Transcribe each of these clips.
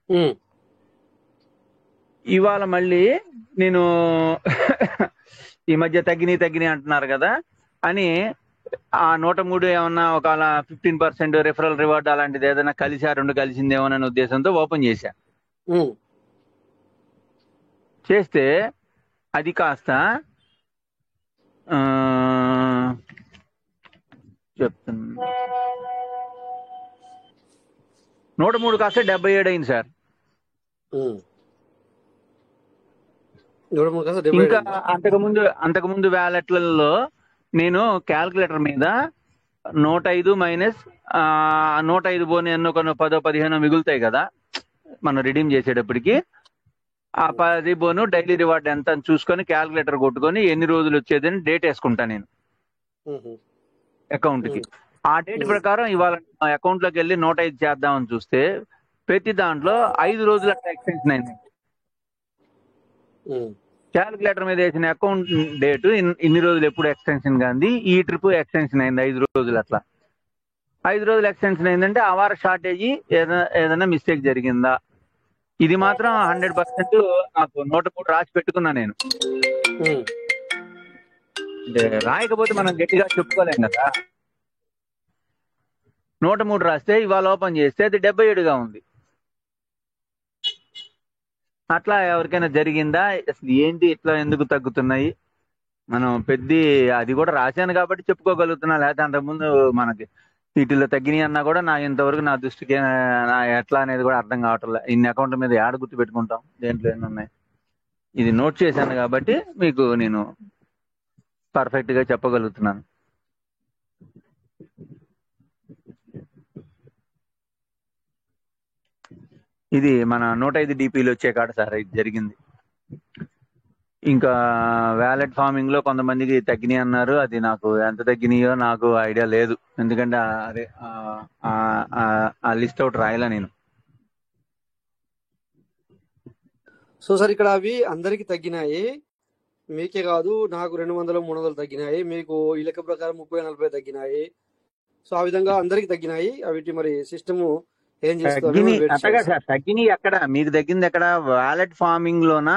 ఉమ్, ఇవాళ మళ్ళీ నేను ఈ మధ్య తగ్గినాయి అంటున్నారు కదా అని ఆ 103 ఏమన్నా ఒక 15% రిఫరల్ రివార్డ్ అలాంటిది ఏదైనా కలిసి ఆ రెండు కలిసిందేమోననే ఉద్దేశంతో ఓపెన్ చేశా. ఉమ్. చేస్తే అది కాస్త ఆ, చెప్తున్నా 103 కాస్త 77 అయింది సార్. ఉమ్. 73 కాస్త 77 ఇంకా అయిందా? అంతకుముందు వ్యాలెట్లలో నేను క్యాల్కులేటర్ మీద 105 మైనస్ 105 పోనీ ఎన్నో కొన్ని 10-15 మిగులుతాయి కదా మనం రిడీమ్ చేసేటప్పటికి. ఆ ఉమ్, 10 పోను డైలీ రివార్డ్ ఎంత అని చూసుకొని క్యాల్కులేటర్ కొట్టుకొని ఎన్ని రోజులు వచ్చేదని డేట్ వేసుకుంటా నేను ఉమ్, అకౌంట్ కి. ఉమ్, ఆ డేట్ ఉమ్, ప్రకారం ఇవాళ అకౌంట్ లోకి వెళ్ళి 105 చేద్దామని చూస్తే ప్రతి దాంట్లో 5 రోజులు అట్లా ఎక్స్టెన్షన్ అయింది. ఉమ్, క్యాలిక్యులేటర్ మీద వేసిన అకౌంట్ డేట్ ఇన్ని రోజులు ఎప్పుడు ఎక్స్టెన్షన్ కాంది, ఈ ట్రిప్ ఎక్స్టెన్షన్ అయింది 5 రోజులు అట్లా. 5 రోజులు ఎక్స్టెన్షన్ అయిందంటే ఆ వారం షార్టేజీ ఏదైనా మిస్టేక్ జరిగిందా? ఇది మాత్రం 100% నాకు 103 రాసి పెట్టుకున్నా నేను. ఉమ్. అంటే రాయకపోతే మనం గట్టిగా చెప్పుకోలేం కదా. 103 రాస్తే ఇవాళ ఓపెన్ చేస్తే అది 77గా ఉంది. అట్లా ఎవరికైనా జరిగిందా? అసలు ఏంటి ఇట్లా ఎందుకు తగ్గుతున్నాయి? మనం అది కూడా రాశాను కాబట్టి చెప్పుకోగలుగుతున్నా. లేకపోతే అంతకుముందు మనకి వీటిల్లో తగ్గినాయి అన్నా కూడా ఇంతవరకు నా దృష్టికి ఎట్లా అనేది కూడా అర్థం కావట్లే. ఇన్ని అకౌంట్ల మీద యాడ గుర్తు పెట్టుకుంటాం, దేంట్లో ఎన్ని ఉన్నాయి. ఇది నోట్ చేశాను కాబట్టి మీకు నేను పర్ఫెక్ట్ గా చెప్పగలుగుతున్నాను. ఇది మన 105 డిపిలు వచ్చే కాడ సార్ ఇది జరిగింది. ఇంకా వ్యాలెట్ ఫార్మింగ్ లో కొంతమందికి తగ్గినాయి అన్నారు. అది నాకు ఎంత తగ్గినాయో నాకు ఐడియా లేదు. ఎందుకంటే అదే ఆ లిస్ట్ అవుట్ రాయలే నేను. సో సార్ ఇక్కడ అవి అందరికి తగ్గినాయి, మీకే కాదు, నాకు 200-300 తగ్గినాయి, మీకు ఈ లెక్క ప్రకారం 30-40 తగ్గినాయి. సో ఆ విధంగా అందరికి తగ్గినాయి. అవిటి మరి సిస్టమ్ ఏం చేస్తుందని మనం తగ్గినాయి వెయిట్ అట్టగా చేయాలి సార్. సార్. తగ్గినాయి ఎక్కడ? మీకు తగ్గింది ఎక్కడ? వ్యాలెట్ ఫార్మింగ్ లోనా?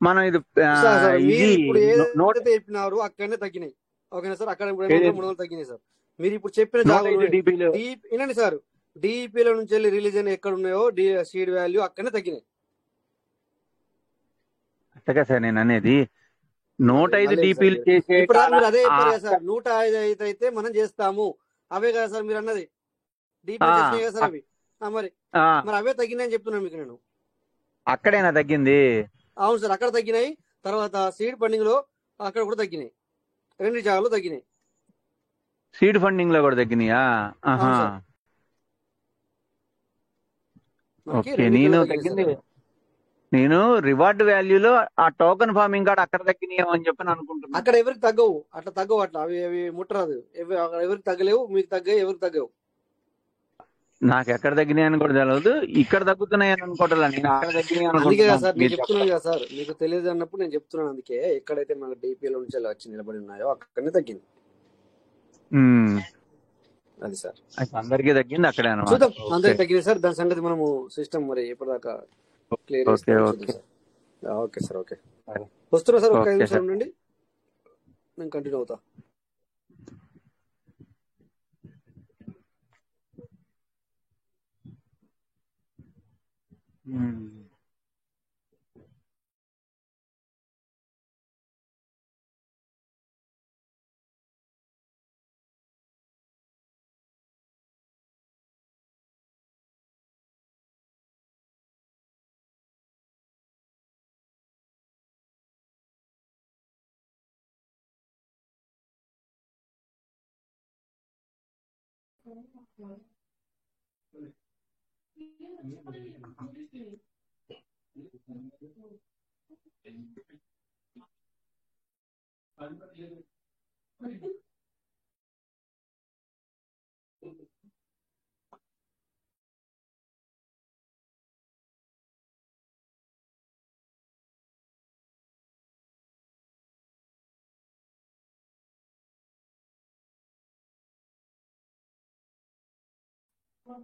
మనం ఇది సార్ సార్ ఇది మీరు ఇప్పుడు నోట్ ఏదైతే చెప్పినారో అక్కడనే తగ్గినాయి. ఓకేనా సార్? అక్కడ 200-300 తగ్గినాయి సార్. మీరు ఇప్పుడు చెప్పిన జాగాలో 105 డిపిలు వినండి సార్, డిఈపీల నుంచి వెళ్ళి రిలీజన్ ఎక్కడ ఉన్నాయో సీడ్ వాల్యూ అక్కడనే తగ్గినాయి. అట్టగా సార్ నేను అనేది. మరి 105 మళ్ళీ సార్ డిపిలు మీరు చేసే ఇప్పుడు కాడ మీరు అదే ఆ, చెప్పారు కదా సార్, 105 అయితే మనం చేస్తాము, అవే కదా సార్ మీరు అన్నది. ఆ, డిపిలు చేసినాయి కదా సార్ అక్- అవి. మరి ఆ, మరి అవే తగ్గినాయని చెప్తున్నాను మీకు నేను. అక్కడేనా తగ్గింది? అవును సార్, అక్కడ తగ్గినాయి. తర్వాత సీడ్ ఫండింగ్ లో అక్కడ కూడా తగ్గినాయి, రెండు జాగాలు తగ్గినాయి. సీడ్ ఫండింగ్ లో కూడా తగ్గినాయా? ఆహా. అవును సార్, మనకి ఓకే. రెండిట్లో తగ్గినాయి సార్ అవి. నేను రివార్డ్ వాల్యూలో ఆ టోకెన్ ఫార్మింగ్ కాడ అక్కడ తగ్గినాయేమో అని చెప్పి అనుకుంటున్నాను. అక్కడ ఎవరికి తగ్గవు, అట్లా తగ్గవు, అట్లా అవి అవి ముట్టరాదు. అక్కడ ఎవరికి తగ్గలేవు, మీకు తగ్గాయి, ఎవరికి తగ్గవు. నాకు ఎక్కడ తగ్గినాయి అని కూడా తెలియదు. ఇక్కడ తగ్గుతున్నాయి అని అనుకోవట్లే, నేను అక్కడ తగ్గినాయి అందుకే కదా అనుకుంటున్నాను సార్ నేను మీరు చెప్తున్నాను చెప్పడం. కదా సార్, మీకు తెలియదు అన్నప్పుడు నేను చెప్తున్నాను. అందుకే ఎక్కడైతే మనకు డిపిఎల్ నుంచి అలా వచ్చి నిలబడి ఉన్నాయో అక్కడనే తగ్గింది. ఉమ్, అది సార్. అయితే అందరికీ తగ్గింది అక్కడే అనమాట. చూద్దాం, ఓకే. అందరికి తగ్గింది సార్. దాని సంగతి మనము సిస్టమ్ మరి ఎప్పటిదాకా క్లియర్ ఓకే. చేస్తారో చూద్దాం okay. Sir. Okay sir, okay. సరే. వస్తున్నా సార్, ఒక 5 ఓకే నిమిషాలు సార్. ఉండండి, నేను కంటిన్యూ అవుతా. Um. Sir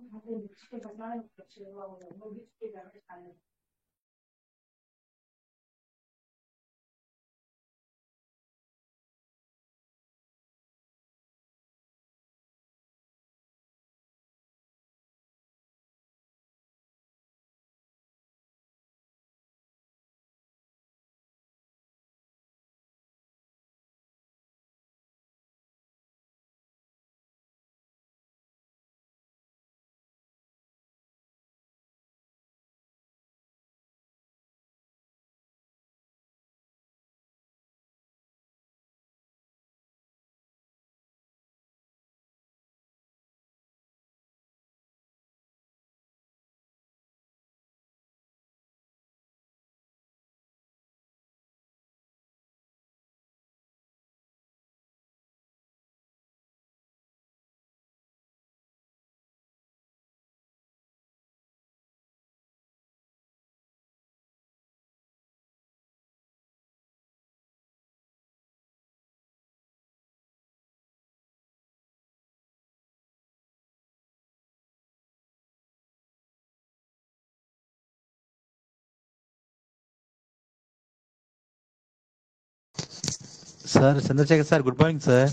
Chandrashekar sir, good morning sir.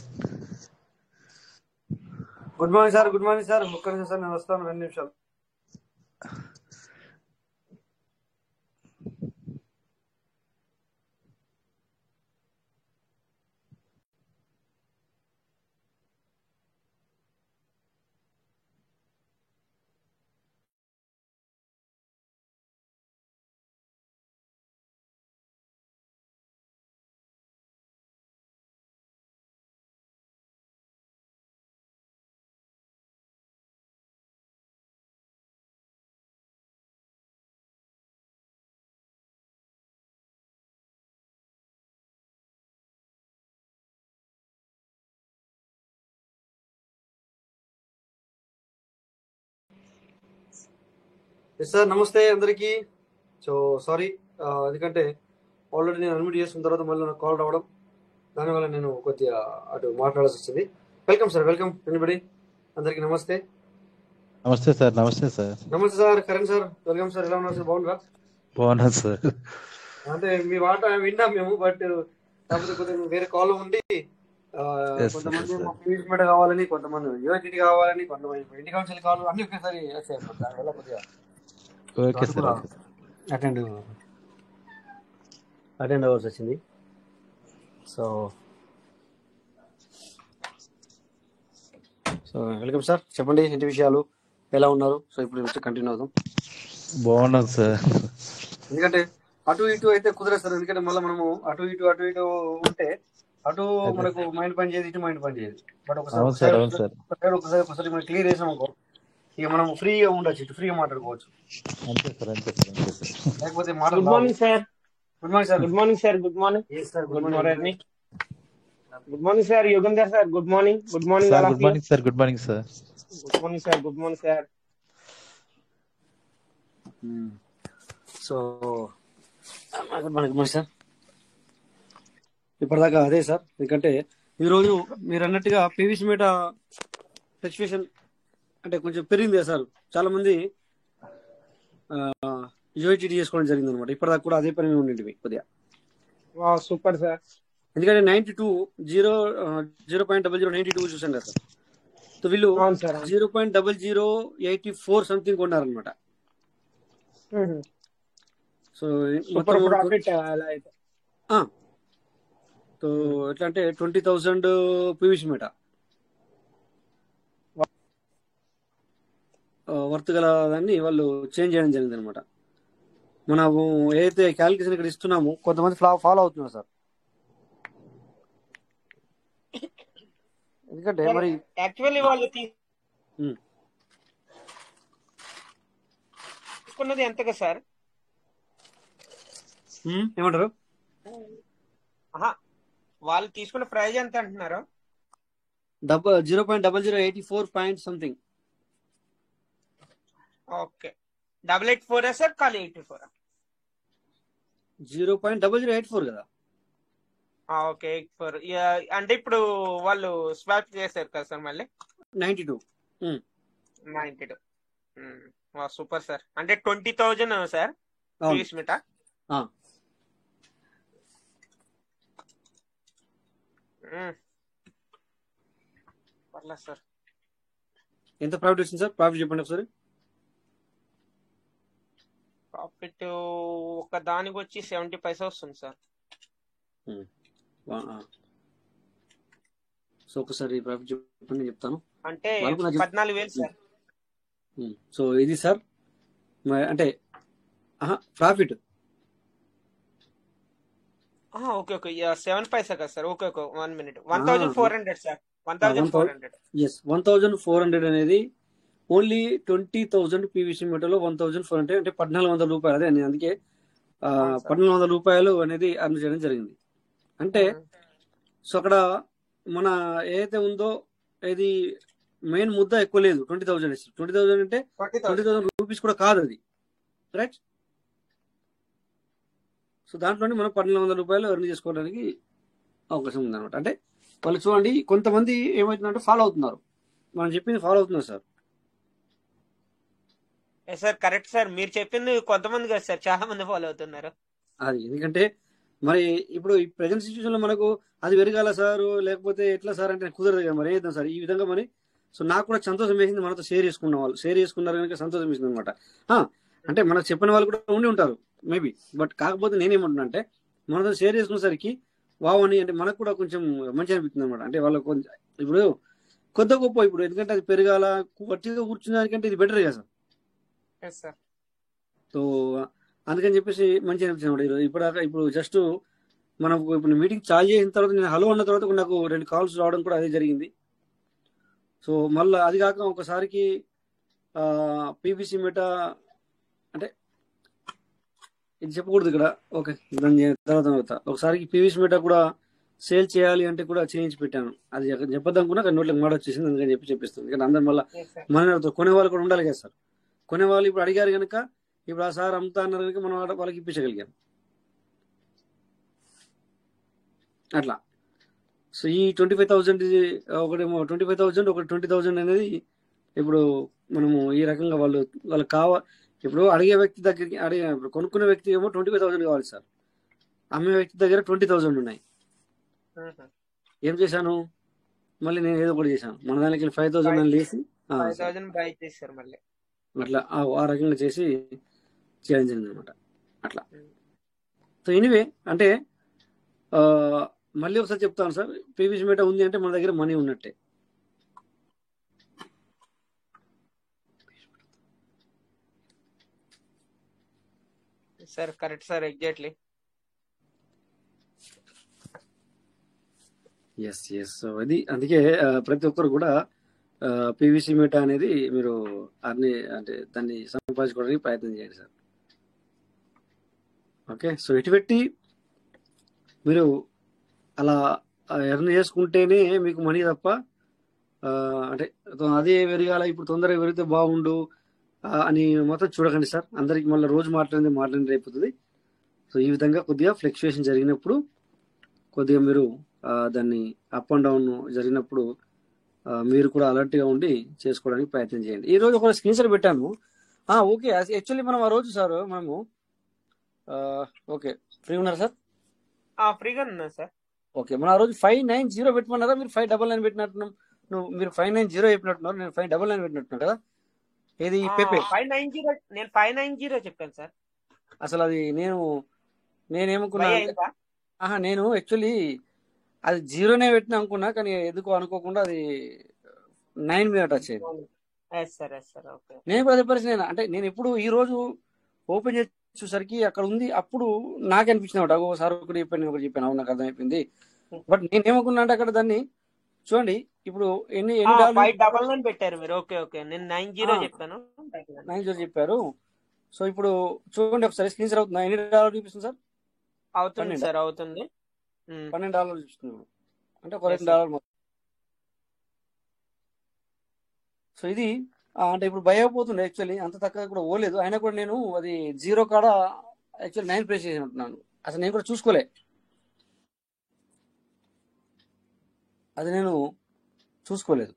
Good morning sir. Good morning sir. ఒక్క నిమిషం సార్, నేను వస్తాను 2 నిమిషాలు. సార్ నమస్తే అందరికీ. సో సారీ, ఎందుకంటే ఆల్రెడీ నేను అడ్మిట్ చేసిన తర్వాత మళ్ళీ నాకు కాల్ రావడం, దానివల్ల నేను కొద్దిగా అటు మాట్లాడాల్సి వచ్చింది. Welcome sir, welcome anybody. అందరికీ నమస్తే. నమస్తే సార్. నమస్తే సార్. నమస్తే sir. Karan sir, welcome sir. ఎలా ఉన్నారు సార్? బాగున్నారా? బాగున్నాను సార్. అంటే మీ మాట విన్నాం మేము, బట్ కాకపోతే కొద్దిగా వేరే కాల్ ఉండి కొంతమంది పీవీసీ మీట్ కావాలని, కొంతమంది యూఐటీ కావాలని, కొంతమంది ఇంటి కౌన్సిల్ కావాలి, అన్ని ఒకేసారి దానివల్ల కొద్దిగా ఓకే సార్. అటెండ్ అవ్వాల్సి వచ్చింది. So welcome sir. చెప్పండి, ఇంటి విషయాలు ఎలా ఉన్నారు? సో ఇప్పుడు వచ్చి కంటిన్యూ అవుదాం. బాగున్నాను సార్. ఎందుకంటే అటు ఇటు అయితే కుదరదు సార్. ఎందుకంటే మళ్ళీ మనము అటు ఇటు ఉంటే అటు మనకు మైండ్ పని చేయదు, ఇటు మైండ్ పని చేయదు. బట్ ఒకసారి మనం క్లియర్ చేసాం అనుకో, ఇక మనం ఫ్రీగా ఉండొచ్చు, ఇటు ఫ్రీగా మాట్లాడుకోవచ్చు. అంతే సార్, అంతే సార్, అంతే సార్. లేకపోతే good morning sir. Good morning sir. Good morning sir. Good morning. Good morning. Good morning sir. Yogender sir, good morning. Good morning sir. Good morning sir. Good morning sir. Good morning sir. Good morning sir. So good morning sir. ఇప్పటిదాకా అదే sir. ఎందుకంటే ఈరోజు మీరు అన్నట్టుగా PVC మీట situation అంటే కొంచెం పెరిగింది కదా సార్. చాలా మంది యూఐటీటీ చేసుకోవడం జరిగింది అనమాట. ఇప్పటిదాకా కూడా అదే పని ఉండేవి కొద్దిగా. Super sir. ఎందుకంటే 0.0092 చూసాను కదా సార్. సో వీళ్ళు 0.0084 సంథింగ్ కొన్నారనమాట. సో సూపర్ ప్రాఫిట్ అలా అయితే. సో ఎట్లా అంటే 20,000 పీవీసీ మీట వర్త్ గల దాన్ని వాళ్ళు చేంజ్ చేయడం జరిగింది అనమాట. మనము ఏదైతే క్యాలిక్యులేషన్ ఇక్కడ ఇస్తున్నామో కొంతమంది ఫాలో అవుతున్నారు సార్. ఎందుకంటే మరి యాక్చువల్లీ వాళ్ళు తీసుకున్నది ఎంతగా సార్? ఏమంటారు? వాళ్ళు తీసుకున్న ప్రైజ్ ఎంత అంటున్నారు? 0.0084 పాయింట్ సంథింగ్. ఓకే, 884 సార్, ఖాళీ 84? 0.0084 కదా. ఓకే, 84. అంటే ఇప్పుడు వాళ్ళు స్వాప్ చేశారు కదా సార్ మళ్ళీ 92. 92. Super sir. అంటే 20,000 సార్ అవును. పీవీసీ మీట. ఆ, పర్లేదు సార్. ఎంత ప్రాఫిట్ వచ్చింది సార్? ప్రాఫిట్ చెప్పండి ఒకసారి. ప్రాఫిట్ ఒక దానికి వచ్చి 70 పైసా వస్తుంది సార్. సో ఒకసారి ప్రాఫిట్ చెప్పండి, నేను చెప్తాను. అంటే వాళ్ళకు నాకు 14,000 సార్. సో ఇది సార్ అంటే ప్రాఫిట్ ఓకే ఓకే 7 పైసా కదా sir. Okay okay 1 minute. 1,400 sir. 1,400. Yes, 1,400 అనేది ఓన్లీ 20,000 పీవీసీ మీటర్లో 1,400 అంటే 1,400 రూపాయలు. అదే నేను అందుకే అవును సార్. 1,400 రూపాయలు అనేది అర్న్ చేయడం జరిగింది. అంటే సో అక్కడ మన ఏదైతే ఉందో ఇది మెయిన్ ముద్ద ఎక్కువ లేదు. 20,000 20,000 అంటే 20,000 రూపీస్ కూడా కాదు అది, రైట్? సో దాంట్లోనే మనం 1,400 రూపాయలు ఎర్న్ చేసుకోవడానికి అవకాశం ఉందన్నమాట. అంటే వాళ్ళు చూడండి, కొంతమంది ఏమవుతుందంటే ఫాలో అవుతున్నారు, మనం చెప్పింది ఫాలో అవుతున్నారు సార్. Sir correct sir. మీరు చెప్పింది కొంతమంది కదా సార్, చాలా మంది ఫాలో అవుతున్నారు. అది ఎందుకంటే మరి ఇప్పుడు ఈ ప్రజెంట్ సిచ్యువేషన్ లో మనకు అది పెరగాల సార్, లేకపోతే ఎట్లా సార్ అంటే కుదరదు కదా. మరి ఏద్దాం సార్ ఈ విధంగా మరి. సో నాకు కూడా సంతోషం వేసింది, మనతో షేర్ చేసుకున్న వాళ్ళు షేర్ చేసుకున్నారు కనుక సంతోషం వేసింది అనమాట. అంటే మనకు చెప్పిన వాళ్ళు కూడా ఉండి ఉంటారు మేబీ, బట్ కాకపోతే నేనేమంటున్నా అంటే మనతో షేర్ చేసుకునేసరికి వావ్ అని అంటే మనకు కూడా కొంచెం మంచి అనిపిస్తుంది అనమాట. అంటే వాళ్ళకు కొంచెం ఇప్పుడు కొద్ది గొప్ప ఇప్పుడు ఎందుకంటే అది పెరగాల వట్టిగా కూర్చున్న దానికంటే ఇది బెటర్ కదా సార్. సో అందుకని చెప్పేసి మంచిగా అనిపించింది అనమాట. ఇప్పుడు జస్ట్ మనం ఇప్పుడు మీటింగ్ చాలు చేసిన తర్వాత నేను హలో అన్న తర్వాత నాకు 2 కాల్స్ రావడం కూడా అదే జరిగింది. సో మళ్ళీ అది కాక ఒకసారికి పీవీసీ మీట అంటే ఇది చెప్పకూడదు ఇక్కడ, ఓకే దాని తర్వాత ఒకసారికి పీవీసీ మీట కూడా సేల్ చేయాలి అంటే కూడా చేయించి పెట్టాను. అది చెప్పొద్దాం కూడా కానీ నోట్లకు మాట వచ్చేసింది, అందుకని చెప్పిస్తాను. ఎందుకంటే అందరు మళ్ళీ మన కొనే వాళ్ళు కూడా ఉండాలి కదా సార్. కొనే వాళ్ళు ఇప్పుడు అడిగారు కనుక ఇప్పుడు ఆ సార్ అమ్ముతా అన్నారు కనుక మనం వాళ్ళకి ఇప్పించగలిగాం అట్లా. సో ఈ 25,000 ఒకటేమో 25,000 ఒకటి 20,000 అనేది ఇప్పుడు మనము ఈ రకంగా వాళ్ళకి ఇప్పుడు అడిగే వ్యక్తి దగ్గరికి ఇప్పుడు కొనుక్కునే వ్యక్తి ఏమో 25,000 కావాలి సార్, అమ్మే వ్యక్తి దగ్గర 20,000 ఉన్నాయి. ఏం చేశాను, మళ్ళీ నేను ఏదో ఒకటి చేశాను, మన దానికి 5,000 అని లేసి అట్లా ఆ రకంగా చేసి చేయడం జరిగింది అనమాట అట్లా. సో ఎనీవే అంటే మళ్ళీ ఒకసారి చెప్తాను సార్, పీవీసీ మీట ఉంది అంటే మన దగ్గర మనీ ఉన్నట్టే. Sir correct sir, exactly. Yes yes. So అది అందుకే ప్రతి ఒక్కరు కూడా పీవీసీ మీట అనేది మీరు అంటే దాన్ని సంపాదించుకోవడానికి ప్రయత్నం చేయండి సార్. ఓకే, సో ఇటు పెట్టి మీరు అలా ఎర్న్ చేసుకుంటేనే మీకు మనీ తప్ప అంటే అదే పెరగాల ఇప్పుడు తొందరగా పెరిగితే బాగుండు అని మొత్తం చూడకండి సార్. అందరికి మళ్ళీ రోజు మాట్లాడింది అయిపోతుంది. సో ఈ విధంగా కొద్దిగా ఫ్లక్చుయేషన్ జరిగినప్పుడు కొద్దిగా మీరు దాన్ని అప్ అండ్ డౌన్ జరిగినప్పుడు మీరు కూడా అలర్ట్గా ఉండి చేసుకోవడానికి ప్రయత్నం చేయండి. ఈ రోజు ఒక స్క్రీన్ షాట్ పెట్టాను. ఓకే, యాక్చువల్లీ మనం ఆ రోజు సార్ మనము ఓకే ఫ్రీ ఉన్నారు సార్? ఫ్రీగా ఉన్నా సార్. ఓకే, మనం ఆ రోజు 590 పెట్టమన్నారా, మీరు 599 పెట్టినట్టున్నాం. మీరు 590 చెప్పినట్టున్నారు, నేను 599 పెట్టినట్టున్నా కదా. ఏది పెపే 590? నేను 590 చెప్పాను సార్. అసలు అది నేనేమనుకున్నా, నేను యాక్చువల్లీ అది 0నే పెట్టిన అనుకున్నా, కానీ ఎందుకో అనుకోకుండా అది 9 మీద టచ్ అయింది. నేను కూడా అదే పరిస్థితి. అంటే నేను ఎప్పుడు ఈ రోజు ఓపెన్ చేసి చూసరికి అక్కడ ఉంది. అప్పుడు నాకు అనిపించింది అనమాట, ఒకసారి ఒకటి చెప్పాను అవును నాకు అర్థమైపోయింది. బట్ నేనేమనుకున్నా అంటే అక్కడ దాన్ని చూడండి ఇప్పుడు ఎన్ని $599 పెట్టారు మీరు. ఓకే ఓకే, నేను 90 చెప్పాను, 90 చెప్పారు. సో ఇప్పుడు చూడండి ఒకసారి స్క్రీన్ షాట్ అవుతుంది. ఎన్ని డాలర్ చూపిస్తుంది సార్? అవుతుంది సార్, అవుతుంది. $12 చూపిస్తుంది, అంటే ఒక $2 మొత్తం. సో ఇది అంటే ఇప్పుడు భయ అయిపోతుండే, యాక్చువల్లీ అంత తక్కువ కూడా పోలేదు. అయినా కూడా నేను అది 0 కాడ యాక్చువల్లీ 9 ప్లేస్ చేసి ఉంటున్నాను. అసలు నేను కూడా చూసుకోలే, అది నేను చూసుకోలేదు.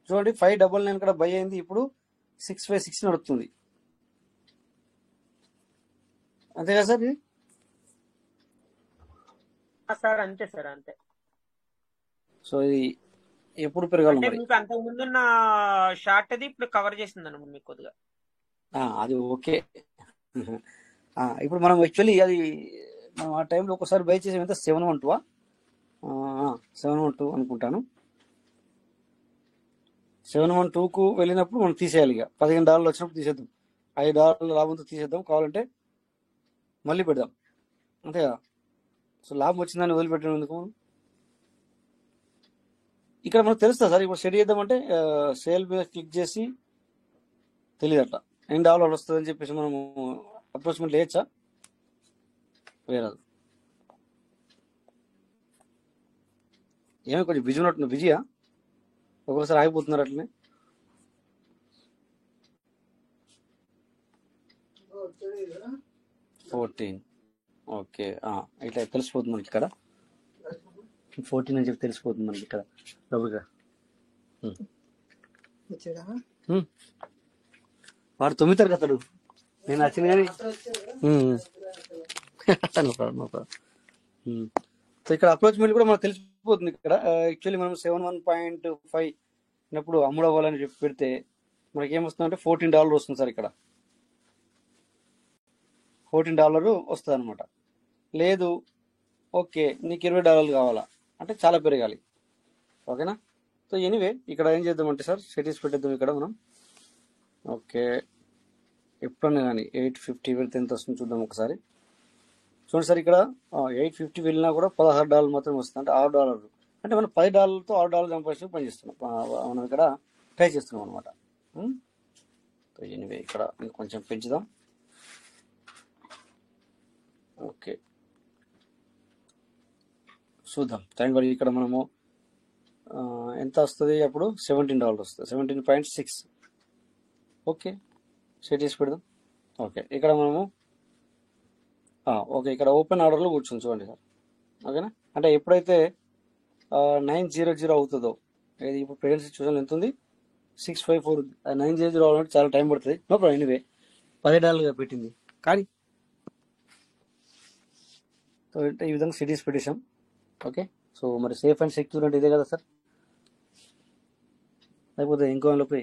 చూడండి 599 కూడా బై అయింది, ఇప్పుడు 656 నడుస్తుంది, అంతే కదా సార్ ఇది? సార్ అంతే సార్ అంతే. సో ఇది ఎప్పుడు పెరగాలి అంటే మరి? మీకు అంతకు ముందున్న షార్ట్ అది ఇప్పుడు కవర్ చేసింది అనమాట మీకు కొద్దిగా. అది ఓకే. ఇప్పుడు మనం యాక్చువల్లీ అది మనం ఆ టైంలో ఒకసారి బై చేసాం, ఎంత 712 712 అనుకుంటాను. 712కు వెళ్ళినప్పుడు మనం తీసేయాలి, ఇక $15 వచ్చినప్పుడు తీసేద్దాం, $5 లాభంతో తీసేద్దాం, కావాలంటే మళ్ళీ పెడదాం, అంతే కదా. సో లాభం వచ్చిందని వదిలిపెట్టడం ఎందుకు? ఇక్కడ మనకు తెలుస్తుంది సార్, ఇప్పుడు సెట్ చేద్దామంటే సేల్ మీద క్లిక్ చేసి తెలియదు అట్లా $9 వస్తుంది అని చెప్పేసి మనము అప్రోచ్మెంట్ వేయచ్చా? వేయరాదు. ఏమో కొంచెం బిజీ ఉన్నట్టు, బిజీయా? ఒక్కొక్కసారి ఆగిపోతున్నారు అట్లనే. ఓకే, ఇట్లా తెలిసిపోతుంది మనకి ఇక్కడ 14 అని చెప్పి తెలిసిపోతుంది మనకి ఇక్కడ డబ్బుగా. వాడు 9 తరగతి అతడు, నేను వచ్చింది కానీ. సో ఇక్కడ అప్రోచ్మెంట్ కూడా మనకు తెలిసిపోతుంది ఇక్కడ. యాక్చువల్లీ మనం 71.5 అన్నప్పుడు అమ్ముడు అవ్వాలని చెప్పి పెడితే మనకి ఏమొస్తుందంటే $14 వస్తుంది సార్. ఇక్కడ $14 వస్తుంది అనమాట. లేదు ఓకే నీకు $20 కావాలా అంటే చాలా పెరగాలి, ఓకేనా. సో ఎనీవే ఇక్కడ ఏం చేద్దామంటే సార్ సెటిల్స్ పెట్టేద్దాం ఇక్కడ మనం. ఓకే ఎప్పుడన్నా కానీ 850 వెళ్తే ఎంత వస్తుంది చూద్దాం ఒకసారి. చూడండి సార్ ఇక్కడ 850 వెళ్ళినా కూడా $16 మాత్రమే వస్తుంది, అంటే $6. అంటే మనం $10తో $6 సంపాదించి పని చేస్తున్నాం, మనం ఇక్కడ ట్రై చేస్తున్నాం అనమాట. ఎనీవే ఇక్కడ ఇంకొంచెం పెంచుదాం. ఓకే చూద్దాం. Thank you. ఇక్కడ మనము ఎంత వస్తుంది అప్పుడు $17 వస్తుంది, 17.6. ఓకే సెట్ చేసి పెడదాం. ఓకే ఇక్కడ మనము ఓకే ఇక్కడ ఓపెన్ ఆర్డర్లో కూర్చొని చూడండి సార్, ఓకేనా. అంటే ఎప్పుడైతే 900 అవుతుందో, ఇది ఇప్పుడు ప్రెజెంట్ సిచ్యువేషన్ ఎంత ఉంది 654 ఉంది, 900 అవ్వాలంటే చాలా టైం పడుతుంది. No problem. ఎనీవే $10 పెట్టింది కానీ. సో ఈ విధంగా సిటీస్ పెట్టేసాం. ఓకే సో మరి సేఫ్ అండ్ సెక్యూర్ అంటే ఇదే కదా సార్, లేకపోతే ఇంకో లోపే.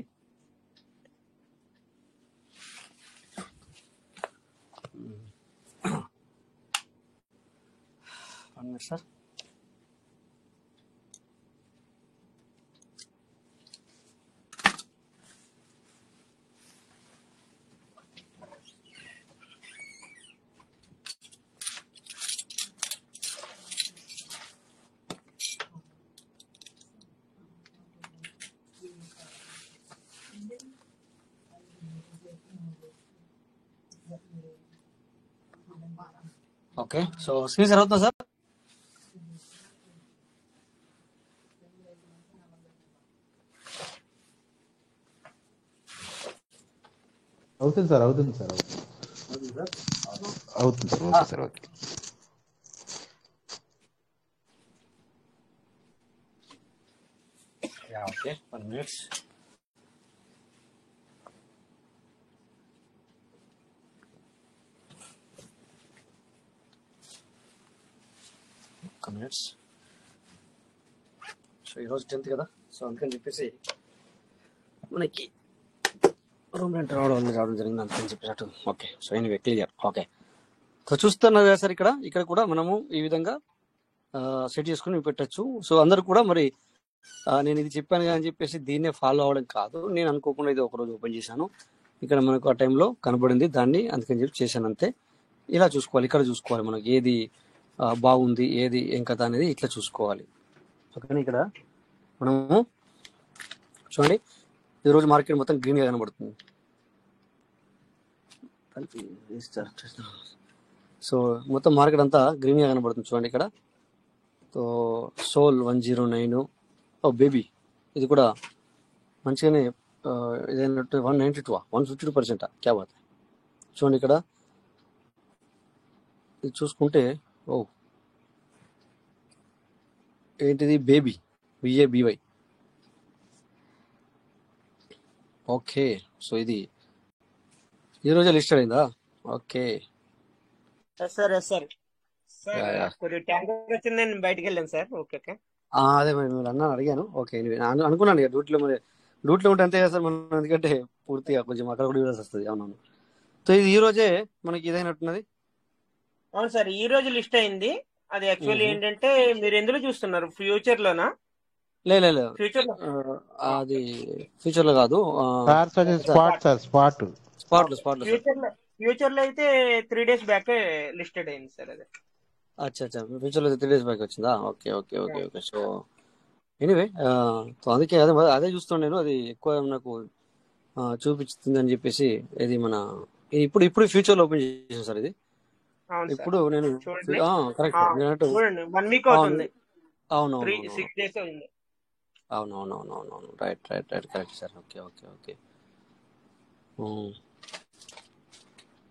Sir okay so screen sir అవుతుందా సార్? అవుతుంది సార్, అవుతుంది సార్, అవుతుంది sir, okay sir, okay. Okay 1 minute. Minutes. So ఈరోజు 10th కదా, సో అందుకని చెప్పేసి మనకి రూమ్ రెంట్ రావడం జరిగింది అందుకని చెప్పేటట్టు. Okay so anyway clear. Okay so చూస్తున్నారు కదా సార్, ఇక్కడ కూడా మనము ఈ విధంగా సెట్ చేసుకుని పెట్టచ్చు. సో అందరు కూడా మరి నేను ఇది చెప్పాను కదా అని చెప్పేసి దీన్నే ఫాలో అవ్వడం కాదు. నేను అనుకోకుండా ఇది ఒకరోజు ఓపెన్ చేశాను, ఇక్కడ మనకు ఆ టైంలో కనబడింది దాన్ని, అందుకని చెప్పి చేశాను అంతే. ఇలా చూసుకోవాలి, ఇక్కడ చూసుకోవాలి మనకి ఏది బాగుంది ఏది ఏం కథ అనేది ఇట్లా చూసుకోవాలి. ఓకేనా. ఇక్కడ మనము చూడండి ఈరోజు మార్కెట్ మొత్తం గ్రీన్గా కనబడుతుంది. సో మొత్తం మార్కెట్ అంతా గ్రీన్గా కనబడుతుంది చూడండి ఇక్కడ. సో సోల్ 109, బేబీ ఇది కూడా మంచిగానే ఇదైనట్టు 192 152% క్యా బాత్. చూడండి ఇక్కడ ఇది చూసుకుంటే ఏంటిది బేబీ BABY ఓకే. సో ఇది ఈ రోజే లిస్ట్ అయిందా? Okay. Yes sir, yes sir. Sir ya ya. కొద్దిగా ట్యాంకర్ వచ్చింది, నేను బయటికి వెళ్ళాను సార్. Okay okay. అదే మరి మీరు అన్నాను అడిగాను. ఓకే anyway, అనుకున్నాను ఇక డ్యూటీలో మరి డ్యూటీలో ఉంటే అంతే కదా సార్ మనం, ఎందుకంటే పూర్తిగా కొంచెం అక్కడ కూడా చూడాల్సి వస్తుంది. అవునవును. సో ఇది ఈ రోజే మనకి ఇదైనట్టున్నది. అవును సార్, ఈ రోజు లిస్ట్ అయింది. అది యాక్చువల్లీ మ్మ్హ. ఏంటంటే మీరు ఎందులో చూస్తున్నారు, ఫ్యూచర్ లోనా? లేదు ఫ్యూచర్ లో అది ఫ్యూచర్ లో కాదు. Sir sir sir spot sir spot. స్పాట్లో సార్. ఫ్యూచర్ లో అయితే 3 days బ్యాక్ లిస్టెడ్ అయింది సార్ అది. అచ్చా అచ్చా, ఫ్యూచర్ లో 3 days బ్యాక్ వచ్చిందా? Okay okay okay okay. So anyway, so అందుకే అదే అదే చూస్తాను నేను. అది ఎక్కువ నాకు చూపిస్తుంది అని చెప్పేసి. ఇది మన ఇప్పుడు ఇప్పుడు ఫ్యూచర్ లో ఓపెన్ చేసాను సార్ ఇది. అవును సార్, ఇప్పుడు నేను చూడండి. కరెక్ట్ మీరు అన్నట్టు. చూడండి 1 week అవును అవుతుంది, అవునవునవును 6 days అయింది. అవునవునవునవును. Right right right, correct sir. Okay okay okay.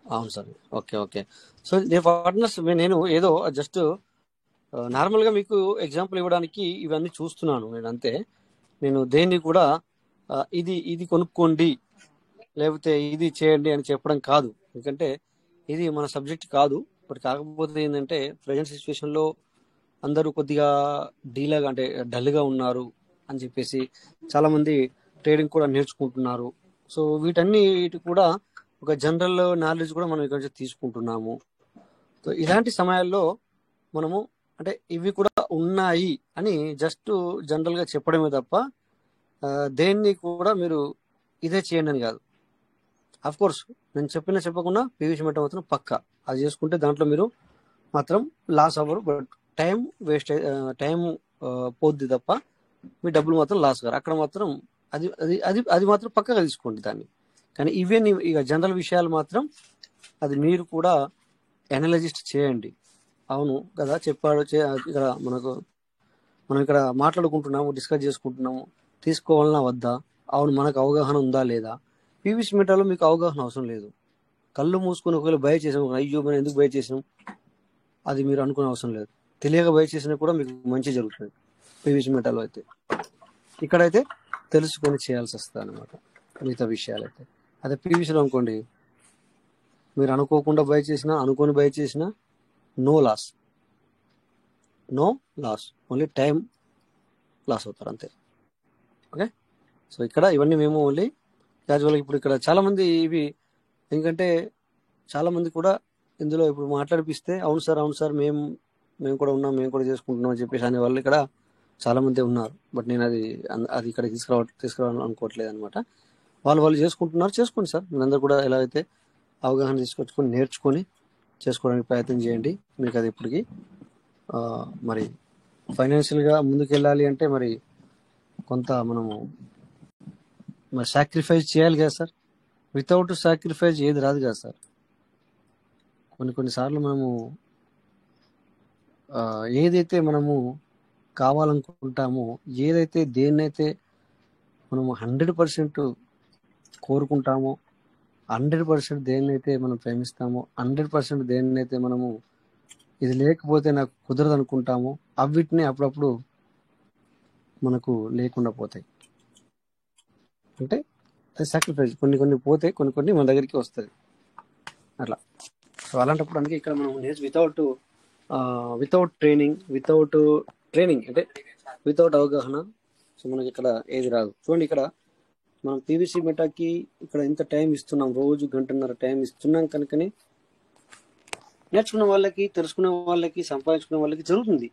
అవును సార్. Okay okay. సో నేను పార్ట్నర్స్ నేను ఏదో జస్ట్ నార్మల్గా మీకు ఎగ్జాంపుల్ ఇవ్వడానికి ఇవన్నీ చూస్తున్నాను నేను, అంతే. నేను దేన్ని కూడా ఇది ఇది కొనుక్కోండి లేకపోతే ఇది చేయండి అని చెప్పడం కాదు, ఎందుకంటే ఇది మన సబ్జెక్ట్ కాదు. బట్ కాకపోతే ఏంటంటే ప్రజెంట్ సిచ్యువేషన్లో అందరూ కొద్దిగా డీలాగా అంటే డల్గా ఉన్నారు అని చెప్పేసి చాలామంది ట్రేడింగ్ కూడా నేర్చుకుంటున్నారు. సో వీటన్నిటి కూడా ఒక జనరల్ నాలెడ్జ్ కూడా మనం ఇక్కడ నుంచి తీసుకుంటున్నాము. సో ఇలాంటి సమయాల్లో మనము అంటే ఇవి కూడా ఉన్నాయి అని జస్ట్ జనరల్గా చెప్పడమే తప్ప దేన్ని కూడా మీరు ఇదే చేయండి అని కాదు. అఫ్ కోర్స్ నేను చెప్పకుండా పీవీసీ మెట మాత్రం పక్కా అది చేసుకుంటే దాంట్లో మీరు మాత్రం లాస్ అవ్వరు. బట్ టైం వేస్ట్, టైం పోద్ది తప్ప మీ డబ్బులు మాత్రం లాస్ కారు. అక్కడ మాత్రం అది అది అది అది మాత్రం పక్కగా తీసుకోండి దాన్ని. కానీ ఇవన్నీ ఇక జనరల్ విషయాలు మాత్రం అది మీరు కూడా అనలైజిస్ట్ చేయండి. అవును కదా చెప్పాడు. ఇక్కడ మనం ఇక్కడ మాట్లాడుకుంటున్నాము, డిస్కస్ చేసుకుంటున్నాము, తీసుకోవాలన్నా వద్దా, అవును మనకు అవగాహన ఉందా లేదా. పీవీసీ మెటాలో మీకు అవగాహన అవసరం లేదు. కళ్ళు మూసుకొని ఒకవేళ బై చేసాం, అయ్యో మనం ఎందుకు బై చేసాం అది మీరు అనుకునే అవసరం లేదు. తెలియక బై చేసినా కూడా మీకు మంచి జరుగుతుంది పీవీసీ మెటాలో అయితే. ఇక్కడైతే తెలుసుకొని చేయాల్సి వస్తుంది అనమాట మిగతా విషయాలు అయితే. అదే పీవీసీలో అనుకోండి, మీరు అనుకోకుండా బై చేసినా అనుకోని బై చేసినా no loss, only time loss అవుతారు అంతే. ఓకే. సో ఇక్కడ ఇవన్నీ మేము ఓన్లీ క్యాజువల్గా ఇప్పుడు ఇక్కడ చాలామంది ఇవి ఎందుకంటే చాలామంది కూడా ఇందులో ఇప్పుడు మాట్లాడిపిస్తే అవును సార్ మేము కూడా ఉన్నాం, మేము కూడా చేసుకుంటున్నాం అని చెప్పేసి అనే వాళ్ళు ఇక్కడ చాలామంది ఉన్నారు. బట్ నేను అది ఇక్కడ తీసుకురావాలని అనుకోవట్లేదు అనమాట. వాళ్ళు చేసుకుంటున్నారు, చేసుకోండి సార్. మీరందరూ కూడా ఎలా అయితే అవగాహన తీసుకొచ్చుకొని నేర్చుకొని చేసుకోవడానికి ప్రయత్నం చేయండి. మీకు అది ఇప్పటికీ మరి ఫైనాన్షియల్గా ముందుకు వెళ్ళాలి అంటే మరి కొంత మనము మరి సాక్రిఫైస్ చేయాలి కదా సార్. వితౌట్ సాక్రిఫైస్ ఏది రాదు కదా సార్. కొన్నిసార్లు మనము ఏదైతే మనము కావాలనుకుంటామో, ఏదైతే దేన్నైతే మనము 100% కోరుకుంటామో, 100% దేన్నైతే మనం ప్రేమిస్తామో, 100% దేన్నైతే మనము ఇది లేకపోతే నాకు కుదరదు అనుకుంటామో అవిటిని అప్పుడప్పుడు మనకు లేకుండా పోతాయి. అంటే సాక్రిఫైస్ కొన్ని పోతే కొన్ని మన దగ్గరికి వస్తుంది అట్లా. సో అలాంటప్పుడు అందుకే ఇక్కడ మనం వితౌట్ ట్రైనింగ్ అంటే వితౌట్ అవగాహన సో మనకి ఇక్కడ ఏది రాదు. చూడండి ఇక్కడ మనం పీవీసీ మెటాకి ఇక్కడ ఎంత టైం ఇస్తున్నాం, రోజు 1.5 గంట టైం ఇస్తున్నాం కనుకనే నేర్చుకున్న వాళ్ళకి, తెలుసుకునే వాళ్ళకి, సంపాదించుకునే వాళ్ళకి జరుగుతుంది.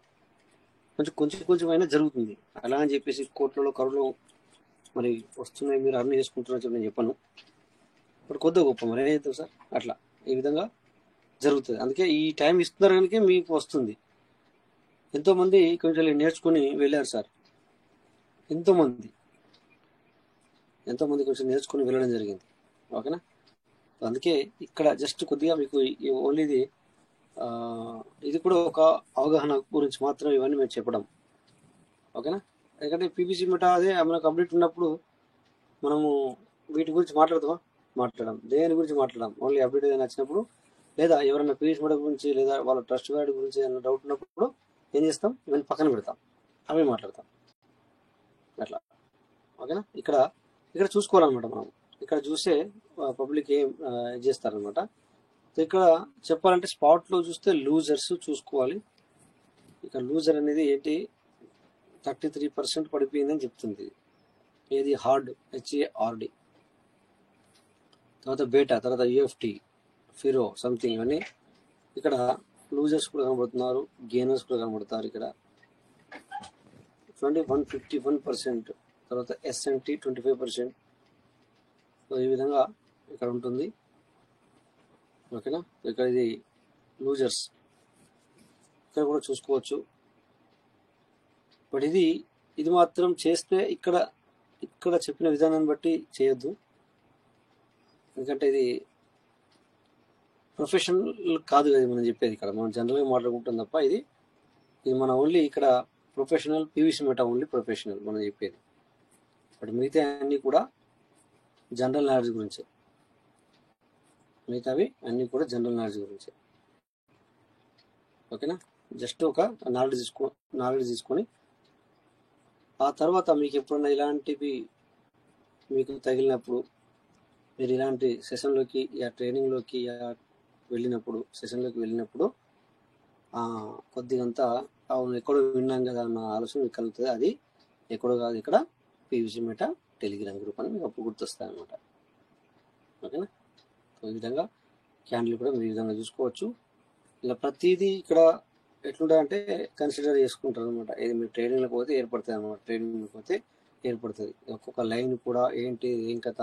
కొంచెం అయినా జరుగుతుంది. అలా అని చెప్పేసి కోట్లలో కరోలో మరి వస్తున్నాయి మీరు అర్న్ చేసుకుంటున్నారు నేను చెప్పను. ఇప్పుడు కొద్దిగా గొప్ప మరి ఏదైతే సార్ అట్లా ఈ విధంగా జరుగుతుంది. అందుకే ఈ టైం ఇస్తున్నారు కనుక మీకు వస్తుంది. ఎంతోమంది కొంచెం నేర్చుకుని వెళ్ళారు సార్. ఎంతోమంది కొంచెం నేర్చుకుని వెళ్ళడం జరిగింది. ఓకేనా. అందుకే ఇక్కడ జస్ట్ కొద్దిగా మీకు ఓన్లీ ఇది కూడా ఒక అవగాహన గురించి మాత్రం ఇవన్నీ మేము చెప్పడం. ఓకేనా. ఎందుకంటే పీవీసీ మెటా అదే మనకు అప్డేట్ ఉన్నప్పుడు మనము వీటి గురించి మాట్లాడడం దేని గురించి మాట్లాడడం ఓన్లీ అప్డేట్ ఏదైనా వచ్చినప్పుడు, లేదా ఎవరైనా పీవీసీ మెటా గురించి లేదా వాళ్ళ ట్రస్ట్ గార్డ్ గురించి ఏదైనా డౌట్ ఉన్నప్పుడు ఏం చేస్తాం, ఇవన్నీ పక్కన పెడతాం, అవే మాట్లాడతాం అట్లా. ఓకేనా. ఇక్కడ ఇక్కడ చూసుకోవాలన్నమాట మనం. ఇక్కడ చూస్తే పబ్లిక్ ఏం చేస్తారనమాట. సో ఇక్కడ చెప్పాలంటే స్పాట్లో చూస్తే లూజర్స్ చూసుకోవాలి. ఇక్కడ లూజర్ అనేది ఏంటి 33% పడిపోయిందని చెప్తుంది. ఏది హార్డ్ HARD, తర్వాత బేటా, తర్వాత UFT, ఫిరో సంథింగ్ అని ఇక్కడ లూజర్స్ కూడా కనబడుతున్నారు, గెయినర్స్ కూడా కనబడతారు. ఇక్కడ చూడండి 151%, తర్వాత S&T 25%. సో ఈ విధంగా ఇక్కడ ఉంటుంది. ఓకేనా. ఇక్కడ ఇది లూజర్స్ ఇక్కడ కూడా చూసుకోవచ్చు. బట్ ఇది మాత్రం చేస్తే ఇక్కడ చెప్పిన విధానాన్ని బట్టి చేయొద్దు, ఎందుకంటే ఇది ప్రొఫెషనల్ కాదు కదా మనం చెప్పేది. ఇక్కడ మనం జనరల్గా మాట్లాడుకుంటాం తప్ప ఇది మన ఓన్లీ ఇక్కడ professional PVC meta only professional మనం చెప్పేది. బట్ మిగతా అన్నీ కూడా జనరల్ నాలెడ్జ్ గురించే, మిగతావి అన్నీ కూడా జనరల్ నాలెడ్జ్ గురించే. ఓకేనా. జస్ట్ ఒక నాలెడ్జ్ తీసుకొని ఆ తర్వాత మీకు ఎప్పుడన్నా ఇలాంటివి మీకు తగిలినప్పుడు, మీరు ఇలాంటి సెషన్లోకి ట్రైనింగ్లోకి వెళ్ళినప్పుడు కొద్దిగంతా అవును ఎక్కడో విన్నాం కదా అన్న ఆలోచన మీకు కలుగుతుంది. అది ఎక్కడో కాదు, ఇక్కడ PVC మెటా టెలిగ్రామ్ గ్రూప్ అని మీకు అప్పుడు గుర్తొస్తాయి అన్నమాట. ఓకేనా. ఈ విధంగా క్యాండిల్ కూడా మీరు ఈ విధంగా చూసుకోవచ్చు. ఇలా ప్రతిదీ ఇక్కడ ఎట్లుంటాయంటే కన్సిడర్ చేసుకుంటారు అనమాట. ఇది మీరు ట్రైనింగ్లో పోతే ఏర్పడుతుంది అనమాట. ట్రైనింగ్లో పోతే ఏర్పడుతుంది ఒక్కొక్క లైన్ కూడా ఏంటి ఏం కథ,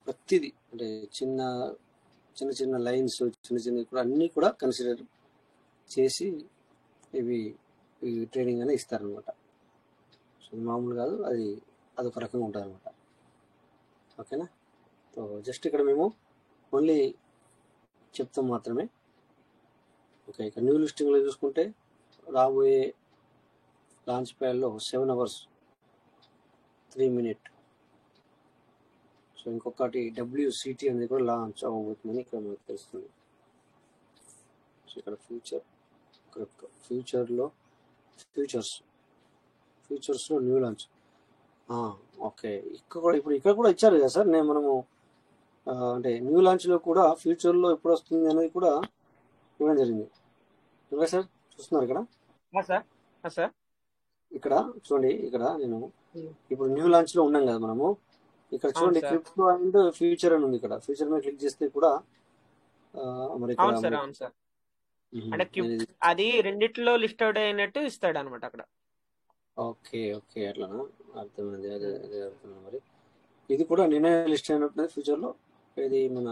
ప్రతిదీ అంటే చిన్న లైన్స్ చిన్న కూడా అన్నీ కూడా కన్సిడర్ చేసి ఇవి ట్రైనింగ్ అనేది ఇస్తారనమాట. సో మామూలు కాదు, అదొక రకంగా ఉంటుంది అనమాట. ఓకేనా. సో జస్ట్ ఇక్కడ మేము ఓన్లీ చెప్తాం మాత్రమే. ఓకే. ఇక న్యూ లిస్టింగ్లో చూసుకుంటే రాబోయే లాంచ్ ప్యాడ్లో 7 hours 3 minutes. సో ఇంకొకటి WCT అనేది కూడా లాంచ్ అవ్వబోతుందని ఇక్కడ మనకు తెలుస్తుంది. సో ఇక్కడ ఫ్యూచర్లో న్యూ లాంచ్. ఓకే. ఇక్కడ కూడా ఇచ్చారు కదా సార్. మనము అంటే న్యూ లాంచ్లో కూడా ఫ్యూచర్లో ఎప్పుడు వస్తుంది అనేది కూడా ఇవ్వడం జరిగింది. ఓకే సార్, చూస్తున్నారు ఇక్కడ. సార్ ఇక్కడ చూడండి, ఇక్కడ నేను ఇప్పుడు న్యూ లాంచ్లో ఉన్నాం కదా మనము. ఇక్కడ చూడండి క్రిప్టో అండ్ ఫ్యూచర్ అని ఉంది. ఇక్కడ ఫ్యూచర్ మీద క్లిక్ చేస్తే కూడా మరి అంటే అది రెండిట్లో లిస్ట్ అవుట్ అయినట్టు ఇస్తాడు అనమాట అక్కడ. ఓకే అట్లానా, అర్థమైంది. అదే అర్థమైంది. మరి ఇది కూడా నిన్న లిస్ట్ అయినట్టు ఫ్యూచర్లో. ఇది మన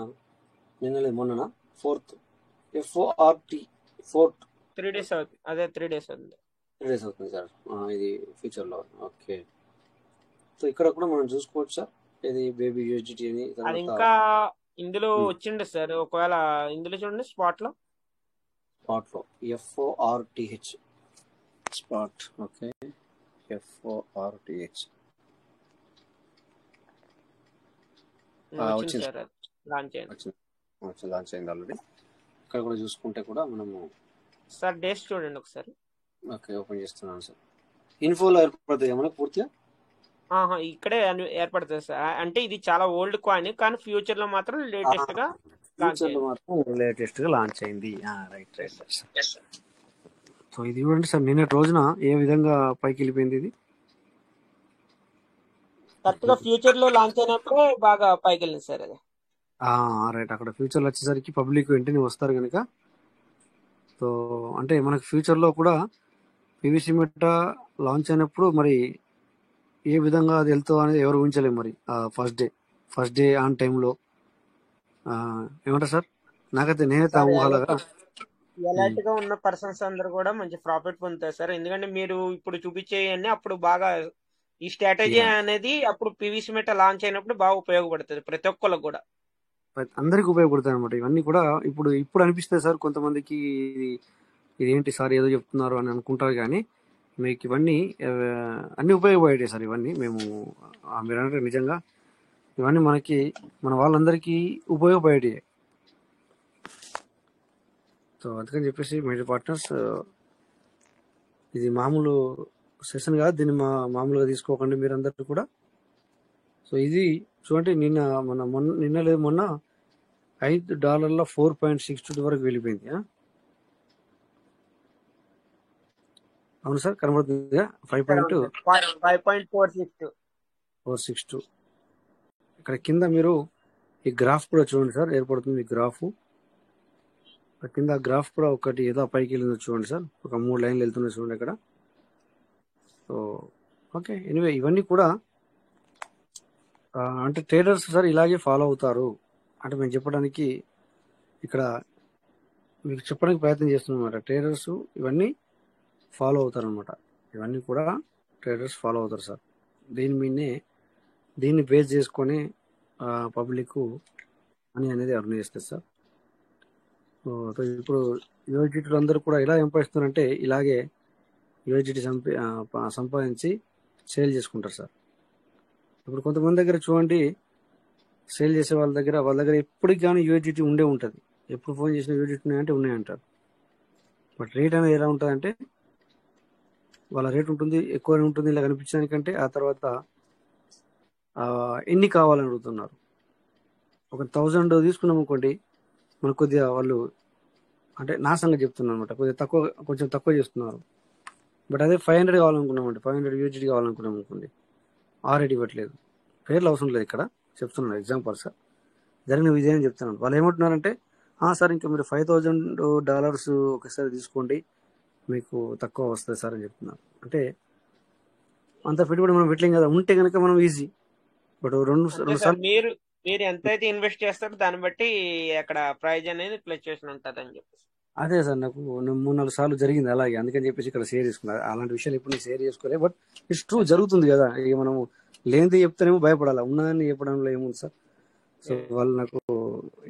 మొన్న 4th FORT 3 days అవుతుంది. అదే 3 days అవుతుంది. 3 days అవుతుంది సార్ ఇది ఫ్యూచర్లో. ఓకే. సో ఇక్కడ కూడా మనం చూసుకోవచ్చు సార్. ఇది బేబీ USDT అని. అది ఇంకా ఇందులో వచ్చిండు సార్. ఒకవేళ ఇందులో చూడండి స్పాట్లో FORTH స్పాట్. ఓకే. FORTH వచ్చింది సార్. లాంచ్ అయింది ఆల్రెడీ. ఇక్కడ కూడా చూసుకుంటే కూడా మనము సార్ డేస్ చూడండి ఒకసారి. ఓకే, ఓపెన్ చేస్తున్నాను సార్. ఇన్ఫోలో ఏర్పడుతుంది మనకు పూర్తిగా. ఇక్కడే ఏర్పడుతుంది సార్. అంటే ఇది చాలా ఓల్డ్ కాయిన్, కానీ ఫ్యూచర్ లో మాత్రం లేటెస్ట్ గా లాంచ్ అయింది. రైట్. సో ఇది చూడండి సార్, నిన్నటి రోజున ఏ విధంగా పైకి వెళ్ళిపోయింది. ఇది కరెక్ట్ గా ఫ్యూచర్ లో లాంచ్ అయినప్పుడు బాగా పైకి వెళ్ళింది సార్. అది రైట్. అక్కడ ఫ్యూచర్లో వచ్చేసరికి పబ్లిక్ వెంటనే వస్తారు కనుక. సో అంటే మనకు ఫ్యూచర్లో కూడా PVC మెటా లాంచ్ అయినప్పుడు మరి ఏ విధంగా అది వెళ్తుందో అనేది ఎవరు ఊహించలేము. మరి ఫస్ట్ డే ఆన్ టైంలో ఏమంటారు సార్, నాకైతే నేనైతే ఊహలాగా ఎలర్ట్ గా ఉన్న పర్సన్స్ అందరు కూడా మంచి ప్రాఫిట్ పొందుతారు సార్. ఎందుకంటే మీరు ఇప్పుడు చూపించేయన్నీ అప్పుడు బాగా ఈ స్ట్రాటజీ అనేది అప్పుడు PVC మెటా లాంచ్ అయినప్పుడు బాగా ఉపయోగపడుతుంది ప్రతి ఒక్కరికి కూడా. అందరికి ఉపయోగపడుతుంది అనమాట. ఇవన్నీ కూడా ఇప్పుడు అనిపిస్తాయి సార్ కొంతమందికి, ఇదేంటి సార్ ఏదో చెప్తున్నారు అని అనుకుంటారు. కానీ మీకు ఇవన్నీ అన్ని ఉపయోగపడేవి సార్. ఇవన్నీ మీరు అంటే నిజంగా ఇవన్నీ మన వాళ్ళందరికీ ఉపయోగపడేవి. సో అందుకని చెప్పేసి మేజర్ పార్ట్నర్స్, ఇది మామూలు సెషన్ కాదు. దీన్ని మామూలుగా తీసుకోకండి మీరందరూ కూడా. సో ఇది చూడండి నిన్న లేదు మొన్న $5 4.62 వరకు వెళ్ళిపోయింది. అవును సార్, కనబడుతుందిగా 5.462. ఇక్కడ కింద మీరు ఈ గ్రాఫ్ కూడా చూడండి సార్, ఏర్పడుతుంది గ్రాఫ్. కింద గ్రాఫ్ కూడా ఒకటి ఏదో పైకి వెళ్ళిందో చూడండి సార్, ఒక 3 లైన్లు వెళ్తున్నాయి చూడండి ఇక్కడ. సో ఓకే, ఎనివే ఇవన్నీ కూడా అంటే ట్రేడర్స్ సార్ ఇలాగే ఫాలో అవుతారు అంటే మేము చెప్పడానికి ఇక్కడ మీకు చెప్పడానికి ప్రయత్నం చేస్తున్నాం అనమాట. ట్రేడర్స్ ఇవన్నీ ఫాలో అవుతారు అనమాట. ఇవన్నీ కూడా ట్రేడర్స్ ఫాలో అవుతారు సార్. దీన్ని బేస్ చేసుకొని పబ్లిక్ మనీ అనేది అర్న్ చేస్తారు సార్. సో ఇప్పుడు యూఎస్డిటీలు అందరూ కూడా ఎలా సంపాదిస్తున్నారంటే ఇలాగే యూఎస్డిటీ సంపాదించి సేల్ చేసుకుంటారు సార్. ఇప్పుడు కొంతమంది దగ్గర చూడండి, సేల్ చేసే వాళ్ళ దగ్గర ఎప్పటికి కానీ యూఎస్డిటీ ఉండే ఉంటుంది. ఎప్పుడు ఫోన్ చేసిన యూఎస్డిటీ ఉన్నాయంటే ఉన్నాయంటారు. బట్ రేట్ అనేది ఎలా ఉంటుంది అంటే వాళ్ళ రేట్ ఉంటుంది, ఎక్కువనే ఉంటుంది ఇలా కనిపించడానికంటే. ఆ తర్వాత ఎన్ని కావాలని అడుగుతున్నారు. ఒక 1000 తీసుకున్నాం అనుకోండి, మనకు కొద్దిగా వాళ్ళు అంటే నా సంగతి చెప్తున్నాను అనమాట, కొంచెం తక్కువ చేస్తున్నారు. బట్ అదే 500 కావాలనుకున్నామండి, 500 యూజిటీ కావాలనుకున్నాం అనుకోండి, ఆ రేట్ ఇవ్వట్లేదు. పేర్లు అవసరం లేదు, ఇక్కడ చెప్తున్నాను ఎగ్జాంపుల్ సార్, జరిగిన విజయం చెప్తున్నాను. వాళ్ళు ఏమంటున్నారంటే సార్ ఇంకా మీరు $5,000 ఒకసారి తీసుకోండి, మీకు తక్కువ వస్తుంది సార్ అని చెప్తున్నారు. అంటే అంత పెట్టుబడి మనం పెట్టలేం కదా, ఉంటే కనుక మనం ఈజీ. బట్ రెండు సార్లు మీరు ఎంతైతే ఇన్వెస్ట్ చేస్తారో దాన్ని బట్టి అక్కడ ప్రైజ్ అనేది ఫ్లక్చుయేషన్ ఉంటుంది అని చెప్పేసి. అదే సార్, నాకు 3-4 సార్లు జరిగింది అలాగే, అందుకని చెప్పేసి ఇక్కడ షేర్ చేసుకున్నారు. అలాంటి విషయాలు ఎప్పుడు నేను షేర్ చేసుకోలే, బట్ ఇట్స్ ట్రూ, జరుగుతుంది కదా. ఇక మనము లేనిది చెప్తేనేమో భయపడాలి, ఉన్నదాన్ని చెప్పడంలో ఏముంది సార్. సో వాళ్ళు నాకు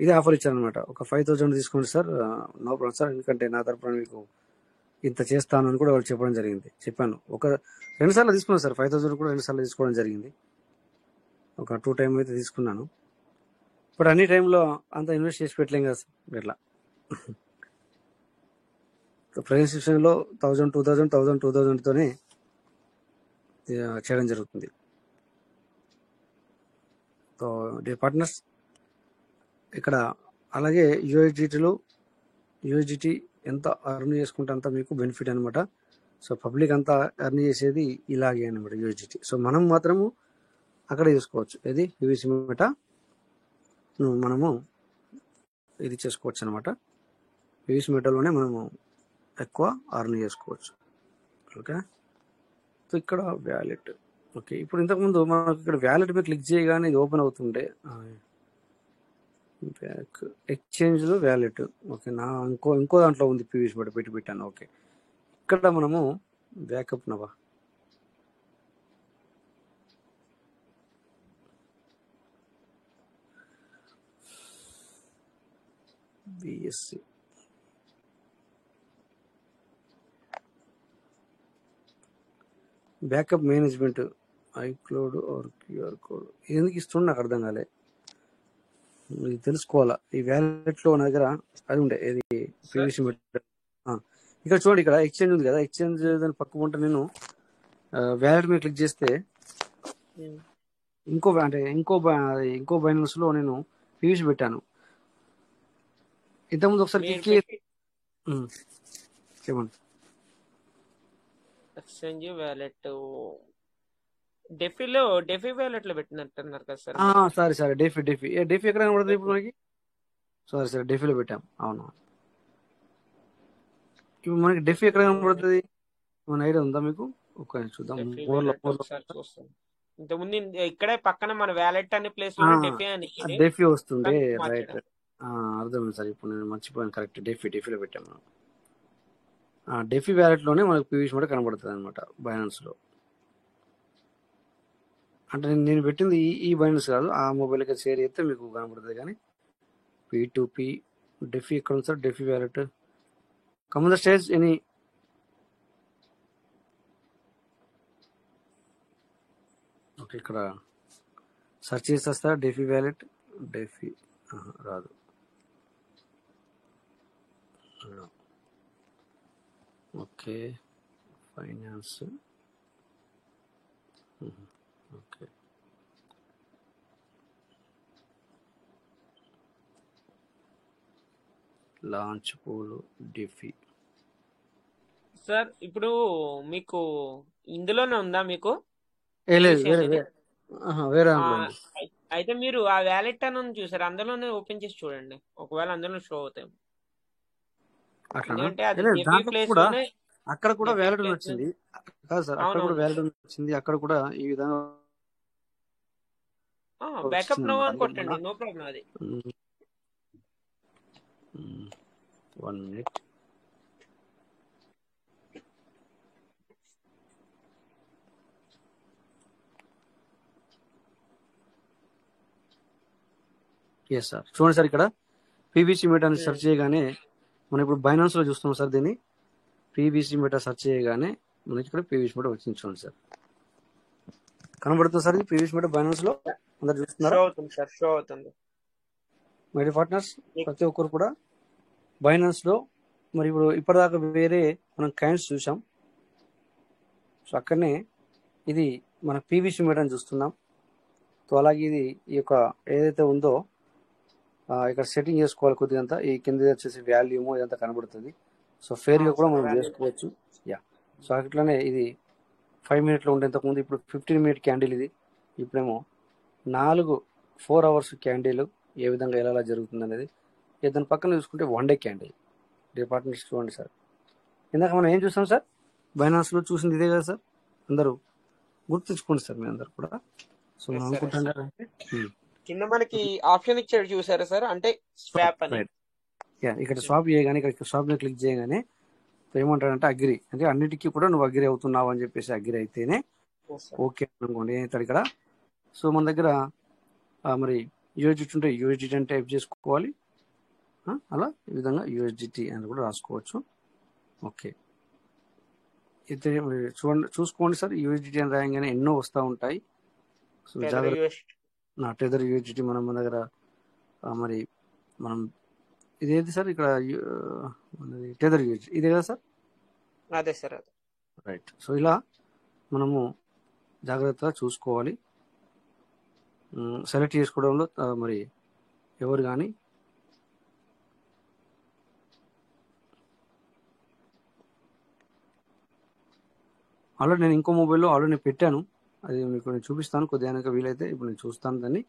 ఇదే ఆఫర్ ఇచ్చారనమాట, ఒక 5,000 తీసుకోండి సార్, నో ప్రాబ్లం సార్, ఎందుకంటే నా తరపున మీకు ఇంత చేస్తాను అని కూడా వాళ్ళు చెప్పడం జరిగింది. చెప్పాను, 2 సార్లు తీసుకున్నాను సార్, 5,000 కూడా 2 సార్లు తీసుకోవడం జరిగింది. ఒక 2 టైం అయితే తీసుకున్నాను. బట్ అన్ని టైంలో అంత ఇన్వెస్ట్ చేసి పెట్టలేం కదా సార్ ఇట్లా. ప్రైస్ విషయంలో 1,000, 2,000 తోనే చేయడం జరుగుతుంది. సో డియర్ పార్ట్నర్స్, ఇక్కడ అలాగే యూఎస్డిటీ ఎంత అర్న్ చేసుకుంటే అంత మీకు బెనిఫిట్ అనమాట. సో పబ్లిక్ అంతా అర్న్ చేసేది ఇలాగే అనమాట యూఎస్డిటీ. సో మనం మాత్రము అక్కడ చేసుకోవచ్చు, ఏది పివిసి మెటా మనము ఇది చేసుకోవచ్చు అనమాట. పివిసి మెటాలోనే మనము ఎక్కువ అర్న్ చేసుకోవచ్చు. ఓకే, సో ఇక్కడ వ్యాలెట్. ఓకే, ఇప్పుడు ఇంతకుముందు మనకు ఇక్కడ వ్యాలెట్ మీద క్లిక్ చేయగానే ఇది ఓపెన్ అవుతుండే, బ్యాక్ ఎక్స్చేంజ్లో వ్యాలెట్. ఓకే, నా ఇంకో దాంట్లో ఉంది పివిసి మెటా పెట్టాను. ఓకే, ఇక్కడ మనము బ్యాకప్ నవా BSC backup management iCloud or QR code ఎందుకు ఇస్తుండే నాకు అర్థం కాలే. ఇది తెలుసుకోవాలా. ఈ వ్యాలెట్లో నా దగ్గర అది ఉండే, ఏది పివిసి మెటా. ఇక్కడ చూడండి, ఇక్కడ ఎక్స్చేంజ్ ఉంది కదా, ఎక్స్చేంజ్ దాని పక్క ఉంటే నేను వ్యాలెట్ మీద క్లిక్ చేస్తే ఇంకో బైనాన్స్ లో నేను పివిసి పెట్టాను. ఇంతకుముందు ఒకసారి క్లిక్ చెప్పండి. ఎక్స్చేంజ్ వ్యాలెట్ డెఫీ వ్యాలెట్ లో పెట్టినట్టున్నారు కదా సార్. సారీ డెఫీ ఎక్కడ కనబడుతుంది ఇప్పుడు మనకి? సారీ డెఫీలో పెట్టాం. అవును, ఇప్పుడు మనకి డెఫీ ఎక్కడ కనబడుతుంది? మన ఐడియా ఉందా మీకు? ఒక చూద్దాం. ఇంతకుముందు ఇక్కడే పక్కన మన వ్యాలెట్ అనే ప్లేస్ లో డెఫీ వస్తుంది. రైట్, అర్థమైంది సార్. ఇప్పుడు నేను మర్చిపోయాను, కరెక్ట్, డెఫీలో పెట్టాము. డెఫీ వ్యాలెట్ లోనే మనకు పివిసి మెటా కనబడుతుంది అనమాట బైనాన్స్ లో. అంటే నేను పెట్టింది ఈ బైనాన్స్ కాదు, ఆ మొబైల్కి షేర్ చేస్తే మీకు కనబడుతుంది. కానీ P2P డెఫీ ఎక్కడ ఉంది sir? DeFi wallet come the stage any. Okay, ఇక్కడ సెర్చ్ చేసేస్తా డెఫీ వ్యాలెట్. డెఫీ రాదు. Okay, finance. Okay, launch pool DeFi. Sir ఇప్పుడు మీకు ఇందులోనే ఉందా మీకు లేదు, పీవీసీ వేరే అనేది? వేరే ఆ, దాంట్లో ఉంది. అయితే మీరు ఆ వ్యాలెట్ అని ఉంది చూసారు, అందులోనే ఓపెన్ చేసి చూడండి, ఒకవేళ అందులో షో అవుతాయి. అట్లానా? ఎందుకంటే అది లేదు, జెఫీ దాంట్లో ప్లేస్ కూడా లోనే అక్కడ కూడా జెఫీ వ్యాలిడ్ ప్లేస్ వచ్చింది. కాదు సార్, అక్కడ కూడా అవునవును. వ్యాలిడ్ వచ్చింది. అక్కడ కూడా ఈ విధంగా బ్యాకప్ వచ్చింది నో అనమాట. అని అంటే కొట్టండి, నో ప్రాబ్లం అది. 1 minute. ఎస్ సార్, చూడండి సార్, ఇక్కడ పీవీసీ మీట్ అని సెర్చ్ చేయగానే మనం ఇప్పుడు బైనాన్స్ లో చూస్తున్నాం సార్. దీన్ని పీవీసీ మీట్ సెర్చ్ చేయగానే మనకి ఇక్కడ పీవీసీ మీట్ వచ్చింది. చూడండి సార్, కనబడుతుంది సార్. ఇది పీవీసీ మీట్ బైనాన్స్ లో అందరు షో చూస్తున్నారా? అవుతుంది సార్, షో అవుతుంది. మై డియర్ పార్ట్నర్స్, ప్రతి ఒక్కరు కూడా బైనాన్స్ లో మరి ఇప్పుడు ఇప్పటిదాకా వేరే మనం కాయిన్స్ చూసాం. సో అక్కడనే ఇది మన పీవీసీ మీట్ అని చూస్తున్నాం. సో అలాగే ఇది ఈ యొక్క ఏదైతే ఉందో ఇక్కడ సెట్టింగ్ చేసుకోవాలి కొద్దిగా అంతా. ఈ కింద వచ్చేసి వాల్యూమ్ ఇదంతా కనబడుతుంది. సో ఫేర్ గా కూడా మనం చేసుకోవచ్చు. యా, సో అట్లనే ఇది 5 minutes ఉండే ఇంతకుముందు, ఇప్పుడు 15 minute క్యాండిల్ ఇది. ఇప్పుడేమో 4 hours క్యాండిల్ ఏ విధంగా ఎలా జరుగుతుంది అనేది. దాని పక్కన చూసుకుంటే 1 day క్యాండిల్. డిపార్ట్మెంట్స్ చూడండి సార్. ఇందాక మనం ఏం చూసాం సార్, బైనాన్స్ లో చూసింది ఇదే కదా సార్. అందరూ గుర్తుంచుకోండి సార్, మీ అందరు కూడా. సో మనం అనుకుంటాం కదా, కింద మనకి ఆప్షన్ ఇచ్చాడు చూసారా సార్, అంటే స్వాప్ అని. ఇక్కడ స్వాప్ చేయగానే, ఇక్కడ స్వాప్ మీద క్లిక్ చేయగానే ఏమంటాడంటే అగ్రి, అంటే అన్నిటికీ కూడా నువ్వు అగ్రి అవుతున్నావు అని చెప్పేసి అగ్రి అయితేనే ఓకే అనుకోండి. ఏమవుతాడు ఇక్కడ. సో మన దగ్గర మరి యూఎస్డిటీ ఉంటే యూఎస్డిటీ అని టైప్ చేసుకోవాలి. అలా ఈ విధంగా యూఎస్డిటీ అని కూడా రాసుకోవచ్చు. ఓకే, అయితే చూసుకోండి సార్, యూఎస్డిటీ అని రాయంగానే ఎన్నో వస్తూ ఉంటాయి. సో జాగ్రత్త. నా టెదర్ యూఎస్డిటీ మన దగ్గర మరి మనం ఇదేంటి సార్, ఇక్కడ టెదర్ యూఎస్డిటీ ఇదే కదా సార్? అదే సార్, అదే. రైట్. సో ఇలా మనము జాగ్రత్తగా చూసుకోవాలి. సెలెక్ట్ చేసుకోవడంలో మరి ఎవరు కానీ ఆల్రెడీ నేను ఇంకో మొబైల్లో ఆల్రెడీ నేను పెట్టాను, అది మీకు నేను చూపిస్తాను కొద్దిగా వీలైతే. ఇప్పుడు నేను చూస్తాను దాన్ని.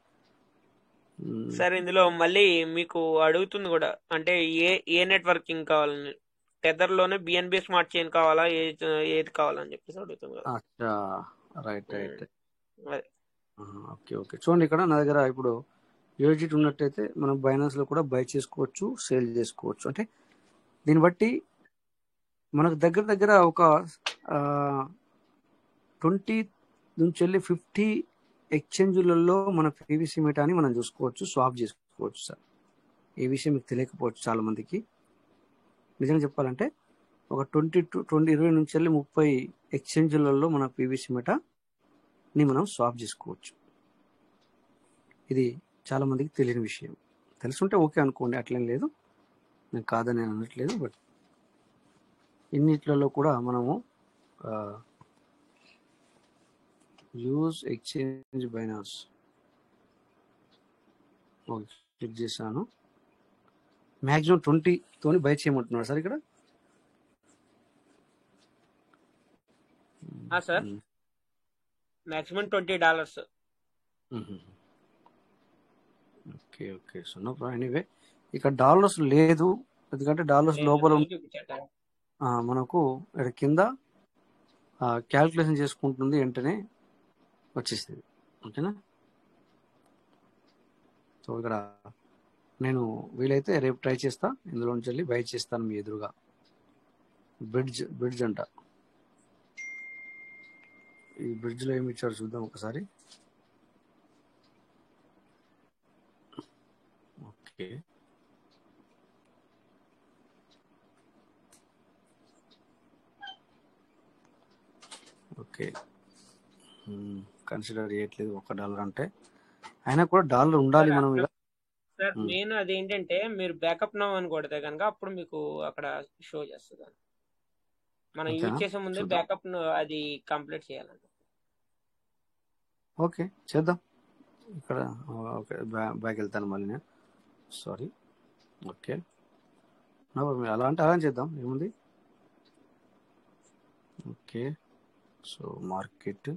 సార్ ఇందులో మళ్ళీ మీకు అడుగుతుంది కూడా, అంటే ఏ నెట్వర్కింగ్ కావాలని, టెదర్ లోనే బిఎన్బి స్మార్ట్ చైన్ కావాలా, ఏది కావాలని చెప్పేసి అడుగుతుంది కదా. అచ్చా, రైట్. ఓకే ఓకే, చూడండి ఇక్కడ నా దగ్గర ఇప్పుడు యూఎస్డిటీ ఉన్నట్టయితే మనం బైనాన్స్ లో కూడా బై చేసుకోవచ్చు, సేల్ చేసుకోవచ్చు. అంటే దీన్ని బట్టి మనకు దగ్గర ఒక 20 నుంచి 50 ఎక్స్చేంజ్లలో మన పీవీసీ మీటాని మనం చూసుకోవచ్చు, స్వాప్ చేసుకోవచ్చు సార్. ఈ విషయం మీకు తెలియకపోవచ్చు చాలా మందికి. నిజంగా చెప్పాలంటే ఒక 20 నుంచి 30 ఎక్స్చేంజ్లలో మన పీవీసీ మీటాని మనం స్వాప్ చేసుకోవచ్చు. ఇది చాలా మందికి తెలియని విషయం. తెలుసుంటే ఓకే అనుకోండి, అట్లేం లేదు, నేను కాదని అనట్లేదు. బట్ ఇన్నిట్లలో కూడా మనము యూజ్ ఎక్స్చేంజ్ బైనాన్స్ క్లిక్ చేశాను. మ్యాక్సిమం 20 తోని బై చేయమంటున్నాడు సార్ ఇక్కడ. Sir maximum $20. Okay okay, so no problem. Anyway ఇక్కడ డాలర్స్ లేదు, ఎందుకంటే డాలర్స్ లోపల మనకు ఇక్కడ కింద క్యాల్కులేషన్ చేసుకుంటుంది, వెంటనే వచ్చేస్తుంది. ఓకేనా? సో ఇక్కడ నేను వీలైతే రేపు ట్రై చేస్తా, ఇందులో నుంచి వెళ్ళి బై చేస్తాను మీ ఎదురుగా. బ్రిడ్జ్ అంట. ఈ బ్రిడ్జ్లో ఏమి ఇచ్చారు చూద్దాం ఒకసారి. ఓకే, ఓకే, కన్సిడర్ చేయట్లేదు $1 అంటే. అయినా కూడా డాలర్ ఉండాలి మనం. సార్ మెయిన్ అది ఏంటంటే మీరు బ్యాకప్ నౌ అని కొడితే కనుక అప్పుడు మీకు అక్కడ షో చేస్తుంది. మనం యూజ్ చేసే ముందే బ్యాకప్ అది కంప్లీట్ చేయాలండి. ఓకే, చేద్దాం. ఇక్కడ ఓకే, బ్యాక్ వెళ్తాను మళ్ళీ నేను. సారీ. ఓకే, అలా అంటే అలా చేద్దాం, ఏముంది. ఓకే, సో మార్కెట్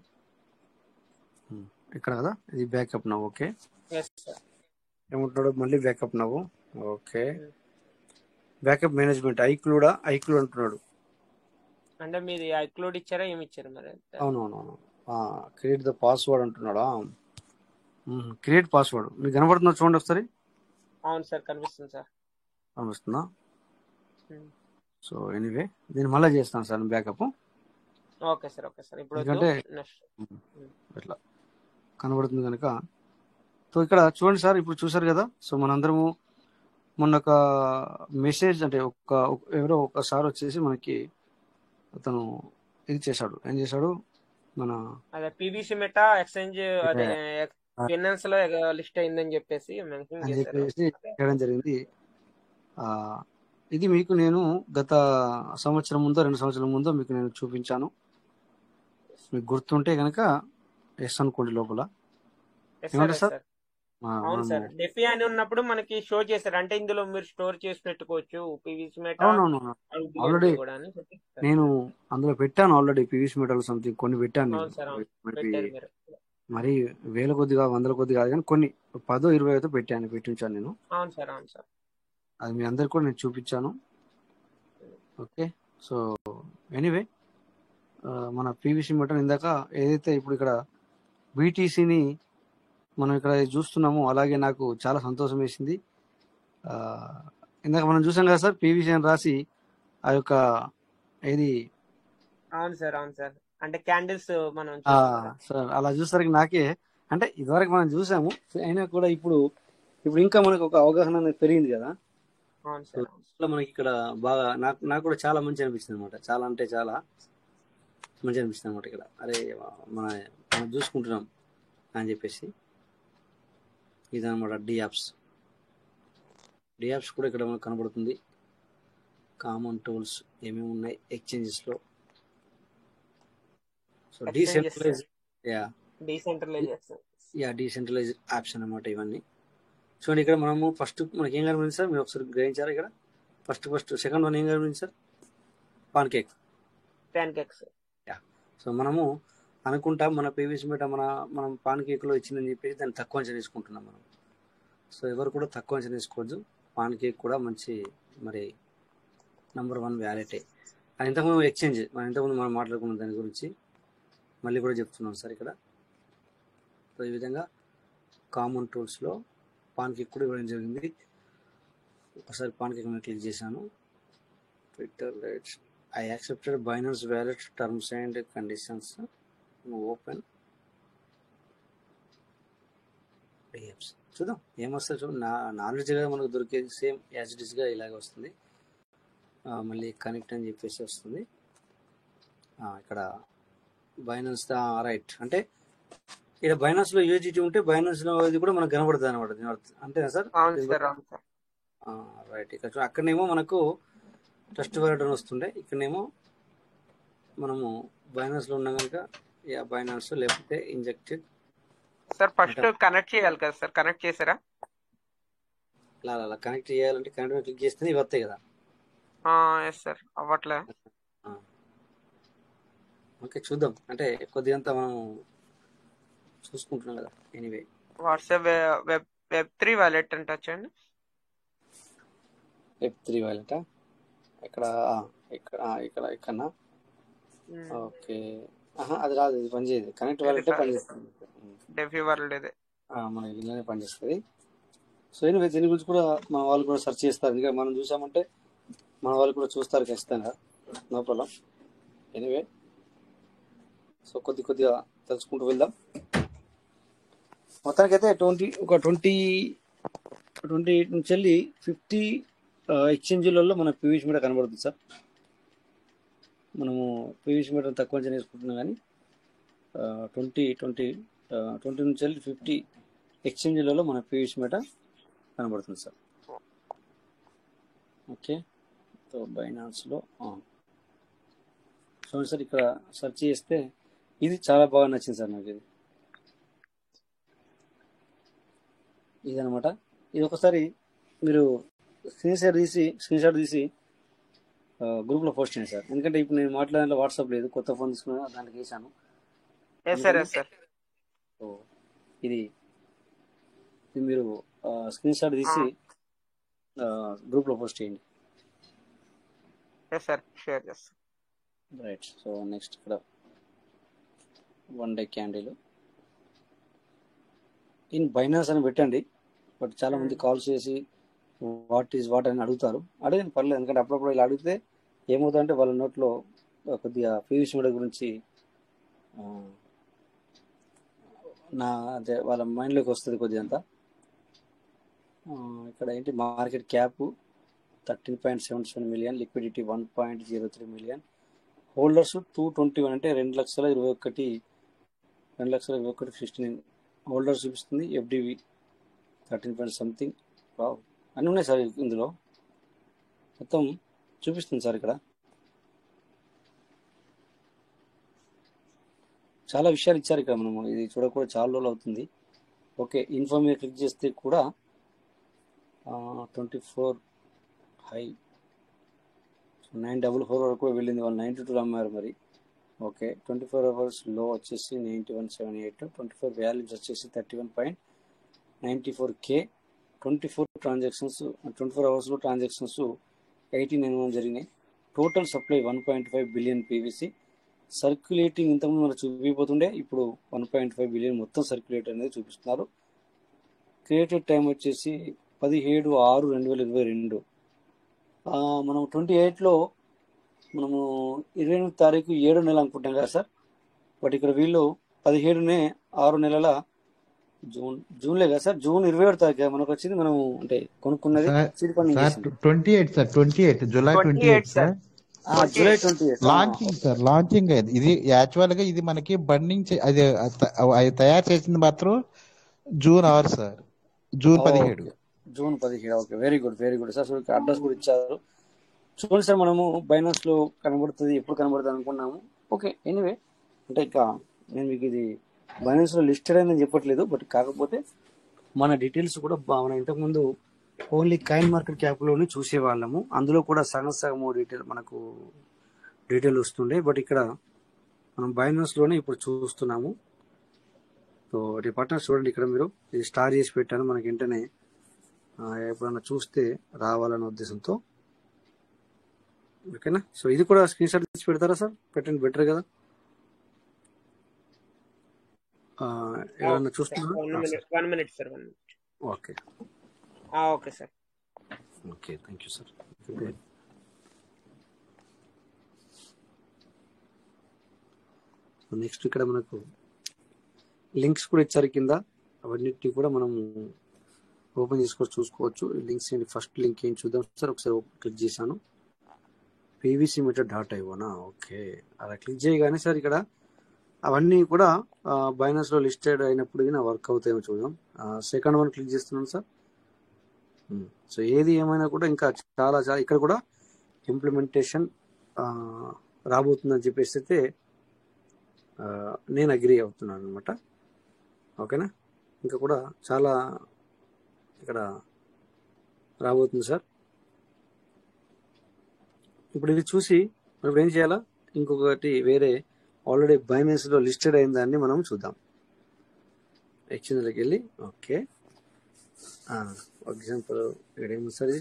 ఇక్కడ కదా, ఇది బ్యాకప్ నవ్వు. Okay, yes sir. ఏమంటున్నాడు మళ్ళీ బ్యాకప్ నవ్వు. ఓకే, బ్యాకప్ మేనేజ్మెంట్ ఐక్లూడ్ అంటున్నాడు. అంటే మీరు ఐక్లూడ్ ఇచ్చారా, ఏమి ఇచ్చారు మరి? అవునవునవును, క్రియేట్ ద పాస్వర్డ్ అంటున్నాడా. క్రియేట్ పాస్వర్డ్ మీకు కనబడుతుందా చూడండి ఒకసారి. అవును సార్, కనిపిస్తుంది సార్. కనిపిస్తుందా? సో ఎనీవే దీన్ని మళ్ళీ చేస్తాను sir backup. Okay sir, okay sir. ఇప్పుడు ఎందుకంటే నెక్స్ట్ ఇట్లా కనబడుతుంది కనుక. సో ఇక్కడ చూడండి సార్, ఇప్పుడు చూసారు కదా. సో మనందరము మొన్న ఒక మెసేజ్ అంటే ఎవరో ఒకసారి వచ్చేసి మనకి అతను ఇది చేశాడు, ఏం చేశాడు మన అదే పీవీసీ మెటా ఎక్స్చేంజ్ అదే ఫైనాన్స్ లో లిస్ట్ అయిందని చెప్పేసి మెన్షన్ అని చేశారు. చెప్పేసి చేయడం జరిగింది. ఇది మీకు నేను గత సంవత్సరం ముందో 2 సంవత్సరాల ముందో మీకు నేను చూపించాను. మీకు గుర్తుంటే కనుక ఎస్ అనుకోండి లోపల. ఏమంటారు సార్? అవును సార్, డెఫీ అని ఉన్నప్పుడు మనకి షో చేశారు. అంటే ఇందులో మీరు స్టోర్ చేసి పెట్టుకోవచ్చు పీవీసీ మెటా. అవునవును, ఆల్రెడీ నేను అందులో పెట్టాను. ఆల్రెడీ పీవీసీ మెటల్ సంథింగ్ కొన్ని పెట్టాను. మరి వేల కొద్ది కాదు, వందల కొద్ది కాదు, కానీ కొన్ని 10-20 అయితే పెట్టించాను నేను. అవును సార్, అవును సార్. అది మీ అందరికి కూడా నేను చూపించాను. ఓకే, సో ఎనీవే మన పీవీసీ మెటల్ ఇందాక ఏదైతే ఇప్పుడు ఇక్కడ బీటీసీని మనం ఇక్కడ చూస్తున్నామో, అలాగే నాకు చాలా సంతోషం వేసింది. ఇందాక మనం చూసాం కదా సార్, పీవీసీ అని రాసి ఆ యొక్క ఏది. అవును సార్, అవును సార్. అంటే క్యాండిల్స్ మనం సార్ అలా చూసరికి నాకే అంటే ఇదివరకు మనం చూసాము, అయినా కూడా ఇప్పుడు ఇంకా మనకు ఒక అవగాహన అనేది పెరిగింది కదా. అవును సార్. మనకి ఇక్కడ బాగా నాకు కూడా చాలా మంచి అనిపిస్తుంది అనమాట. చాలా అంటే చాలా మంచి అనిపిస్తుంది అనమాట. ఇక్కడ అరే మనం చూసుకుంటున్నాం అని చెప్పేసి ఇదనమాట. డియాప్స్ కూడా ఇక్కడ మనకు కనబడుతుంది. కామన్ టూల్స్ ఏమేమి ఉన్నాయి ఎక్స్చేంజెస్లో. సో డీసెంట్రలైజ్డ్ యాప్స్ అన్నమాట ఇవన్నీ. చూడండి ఇక్కడ మనము ఫస్ట్ మనకి ఏం కనిపించింది సార్, మీరు ఒకసారి గ్రహించారు ఇక్కడ. ఫస్ట్ సెకండ్ వన్ ఏం కనిపించింది సార్? Pan cakes. సో మనము అనుకుంటాం మన పీవీసీ మెటా మనం పాన్ కేక్లో ఇచ్చిందని చెప్పేసి దాన్ని తక్కువ అంచనా తీసుకుంటున్నాం మనం. సో ఎవరు కూడా తక్కువ అంచనా తీసుకోవద్దు. పాన్ కేక్ కూడా మంచి మరి నంబర్ 1 వ్యాలెటే. అది ఇంతకుముందు ఎక్స్చేంజ్ ఇంతకుముందు మనం మాట్లాడుకున్నాం దాని గురించి, మళ్ళీ కూడా చెప్తున్నాం సార్ ఇక్కడ. సో ఈ విధంగా కామన్ టూల్స్లో పాన్ కేక్ కూడా ఇవ్వడం జరిగింది. ఒకసారి పాన్ కేక్ మీద క్లిక్ చేశాను. Twitter rights I accepted Binance wallet terms and conditions. Open dApps చూద్దాం ఏమొస్తుంది. చూడండి నా నాలెడ్జ్గా మనకు దొరికేది సేమ్ యాజ్ ఇట్ ఈస్గా ఇలాగే వస్తుంది. మళ్ళీ కనెక్ట్ అని చెప్పేసి వస్తుంది. ఇక్కడ బైనాన్స్ రైట్ అంటే ఇక్కడ బైనాన్స్లో యూజిటీ ఉంటే బైనాన్స్లో ఇది కూడా మనకు కనబడుతుంది అనమాట. అంతేనా సార్? రైట్. ఇక్కడ అక్కడనేమో మనకు ట్రస్ట్ వాలెట్ అని వస్తుండే, ఇక్కడనేమో మనము బైనాన్స్లో ఉన్నాం కనుక బైనాన్స్ లేకపోతే ఇంజెక్టెడ్. సార్ ఫస్ట్ కనెక్ట్ చేయాలి కదా సార్, కనెక్ట్ చేశారా? అలా కనెక్ట్ చేయాలంటే కనెక్ట్ క్లిక్ చేస్తేనే ఇవి వస్తాయి కదా. ఎస్ సార్, అవ్వట్లే. ఓకే చూద్దాం, అంటే కొద్దిగా అంతా మనం చూసుకుంటున్నాం కదా. ఎనీవే వాట్సాప్ వెబ్3 వాలెట్ అంటే వచ్చండి. వెబ్3 వాలెటా? ఇక్కడ ఇక్కడ ఓకే. అది రాదు, ఇది పనిచేయదు. కనెక్ట్ వాలెట్ పనిచేస్తుంది. డెఫీ వాలెట్ ఇదే మనకి ఇలానే పనిచేస్తుంది. సో ఎనీవే దీని గురించి కూడా మన వాళ్ళు కూడా సెర్చ్ చేస్తారు. ఇంకా మనం చూసామంటే మన వాళ్ళు కూడా చూస్తారు ఖచ్చితంగా, నో ప్రాబ్లం. ఎనీవే సో కొద్దిగా తెలుసుకుంటూ వెళ్దాం. మొత్తానికైతే 28 నుంచి వెళ్ళి 50 ఎక్స్చేంజ్లలో మన పీవీసీ మీటర్ కనబడుతుంది సార్. మనము పీవీసీ మీటర్ తక్కువ అంచనా వేసుకుంటున్నాం, కానీ 20 నుంచి వెళ్ళి 50 ఎక్స్చేంజ్లలో మన పీవీసీ మీటర్ కనబడుతుంది సార్. ఓకే, సో బైనాన్స్లో చూడండి సార్, ఇక్కడ సెర్చ్ చేస్తే ఇది చాలా బాగా నచ్చింది సార్ నాకు. ఇదనమాట. ఇది ఒకసారి మీరు స్క్రీన్ షాట్ తీసి గ్రూప్లో పోస్ట్ చేయండి సార్. ఎందుకంటే ఇప్పుడు నేను మాట్లాడే వాట్సాప్ లేదు, కొత్త ఫోన్ తీసుకున్నా దానికి వేసాను. Yes sir, yes sir. So ఇది మీరు స్క్రీన్ షాట్ తీసి గ్రూప్లో పోస్ట్ చేయండి. ఎస్ సార్, షేర్ చేస్తాను. రైట్. సో నెక్స్ట్ ఇక్కడ 1 డే క్యాండిల్ ఇన్ బైనాన్స్ అని పెట్టండి. బట్ చాలా మంది కాల్స్ చేసి వాట్ ఈజ్ వాట్ అని అడుగుతారు. అడగండి, పర్లేదు. ఎందుకంటే అప్పుడప్పుడు ఇలా అడిగితే ఏమవుతుందంటే వాళ్ళ నోట్లో కొద్దిగా పీవీసీ మీడియా గురించి అదే వాళ్ళ మైండ్లోకి వస్తుంది కొద్దిగా అంతా. ఇక్కడ ఏంటి, market cap 13.77 million, liquidity 1.03 million, holders 221 అంటే 2,21,16 హోల్డర్స్ చూపిస్తుంది. ఎఫ్డివి 13 సంథింగ్. అన్నీ ఉన్నాయి సార్ ఇందులో, మొత్తం చూపిస్తుంది సార్. ఇక్కడ చాలా విషయాలు ఇచ్చారు. ఇక్కడ మనము ఇది చూడకూడదు, చాలా రోజులు అవుతుంది. ఓకే, ఇన్ఫో మీద క్లిక్ చేస్తే కూడా 24 హై 944 వరకు వెళ్ళింది. వాళ్ళు 92 అమ్మారు మరి. ఓకే, 24 అవర్స్ లో వచ్చేసి 9178, 24 వాల్యూమ్స్ వచ్చేసి 31.94K, 24 ట్రాన్సాక్షన్స్ 24 అవర్స్లో ట్రాన్సాక్షన్స్ 89 జరిగినాయి. Total supply 1.5 billion PVC. Circulating ఇంతకుముందు మనకు చూపిపోతుండే, ఇప్పుడు 1.5 బిలియన్ మొత్తం సర్క్యులేట్ అనేది చూపిస్తున్నారు. క్రియేటెడ్ టైం వచ్చేసి 17/6/2022. మనం 28లో మనము 28వ తారీఖు 7వ నెల అనుకుంటాం కదా సార్. బట్ ఇక్కడ వీళ్ళు 17నే 6 నెలల జూన్లే కదా సార్. జూన్ 27వ తారీఖు మనకు వచ్చింది. మనం అంటే కొనుక్కున్నది సీడ్ ఫండింగ్ చేసింది 28 July 28 sir. July 28 launching sir, launching. ఇది యాక్చువల్ గా ఇది మనకి బండింగ్ అది తయారు చేసింది మాత్రం June 6 sir, June 17. June 17. Okay, very good, very good sir. So address కూడా ఇచ్చారు. చూడండి సార్, మనము బైనాన్స్ లో కనబడుతుంది, ఎప్పుడు కనబడుతుంది అనుకున్నాము. ఓకే, ఎనీవే అంటే ఇక నేను మీకు ఇది బైనాన్స్ లో లిస్టెడ్ అయిందని చెప్పట్లేదు. బట్ కాకపోతే మన డీటెయిల్స్ కూడా మనం ఇంతకుముందు ఓన్లీ కాయిన్ మార్కెట్ క్యాప్లోనే చూసేవాళ్ళము. అందులో కూడా సగం మనకు డీటెయిల్ వస్తుండే. బట్ ఇక్కడ మనం బైనాన్స్లోనే ఇప్పుడు చూస్తున్నాము. సో పార్ట్నర్స్ చూడండి, ఇక్కడ మీరు ఇది స్టార్ చేసి పెట్టాను. మనకి వెంటనే ఎప్పుడన్నా చూస్తే రావాలనే ఉద్దేశంతో. ఓకేనా? సో ఇది కూడా స్క్రీన్ షాట్ తీసి పెడతారా సార్? పెట్టండి, బెటర్ కదా. ఏమన్నా చూస్తున్నా? 1 minute sir. Okay, okay sir. Okay, thank you sir. Next ఇక్కడ మనకు లింక్స్ కూడా ఇచ్చారు కింద. అవన్నిటిని కూడా మనం ఓపెన్ చేసుకొని చూసుకోవచ్చు. లింక్స్ ఏంటి, ఫస్ట్ లింక్ ఏంటి చూద్దాం సార్. ఒకసారి క్లిక్ చేశాను, pvcmeter.ioనా. ఓకే, అలా క్లిక్ చేయగానే సార్ ఇక్కడ అవన్నీ కూడా బైనాన్స్లో లిస్టెడ్ అయినప్పుడు వర్క్ అవుతాయేమో చూద్దాం. సెకండ్ వన్ క్లిక్ చేస్తున్నాను సార్. సో ఏది ఏమైనా కూడా ఇంకా చాలా ఇక్కడ కూడా ఇంప్లిమెంటేషన్ రాబోతుందని చెప్పేసి అయితే నేను అగ్రీ అవుతున్నాను అనమాట. ఓకేనా? ఇంకా కూడా చాలా ఇక్కడ రాబోతుంది సార్. ఇప్పుడు ఇది చూసి మనం ఏం చేయాలా, ఇంకొకటి వేరే ఆల్రెడీ బైనాన్స్లో లిస్టెడ్ అయిన దాన్ని మనం చూద్దాం. ఎక్స్చేంజ్లోకి వెళ్ళి ఓకే, ఎగ్జాంపుల్ ఇక్కడ ఏముంది సార్,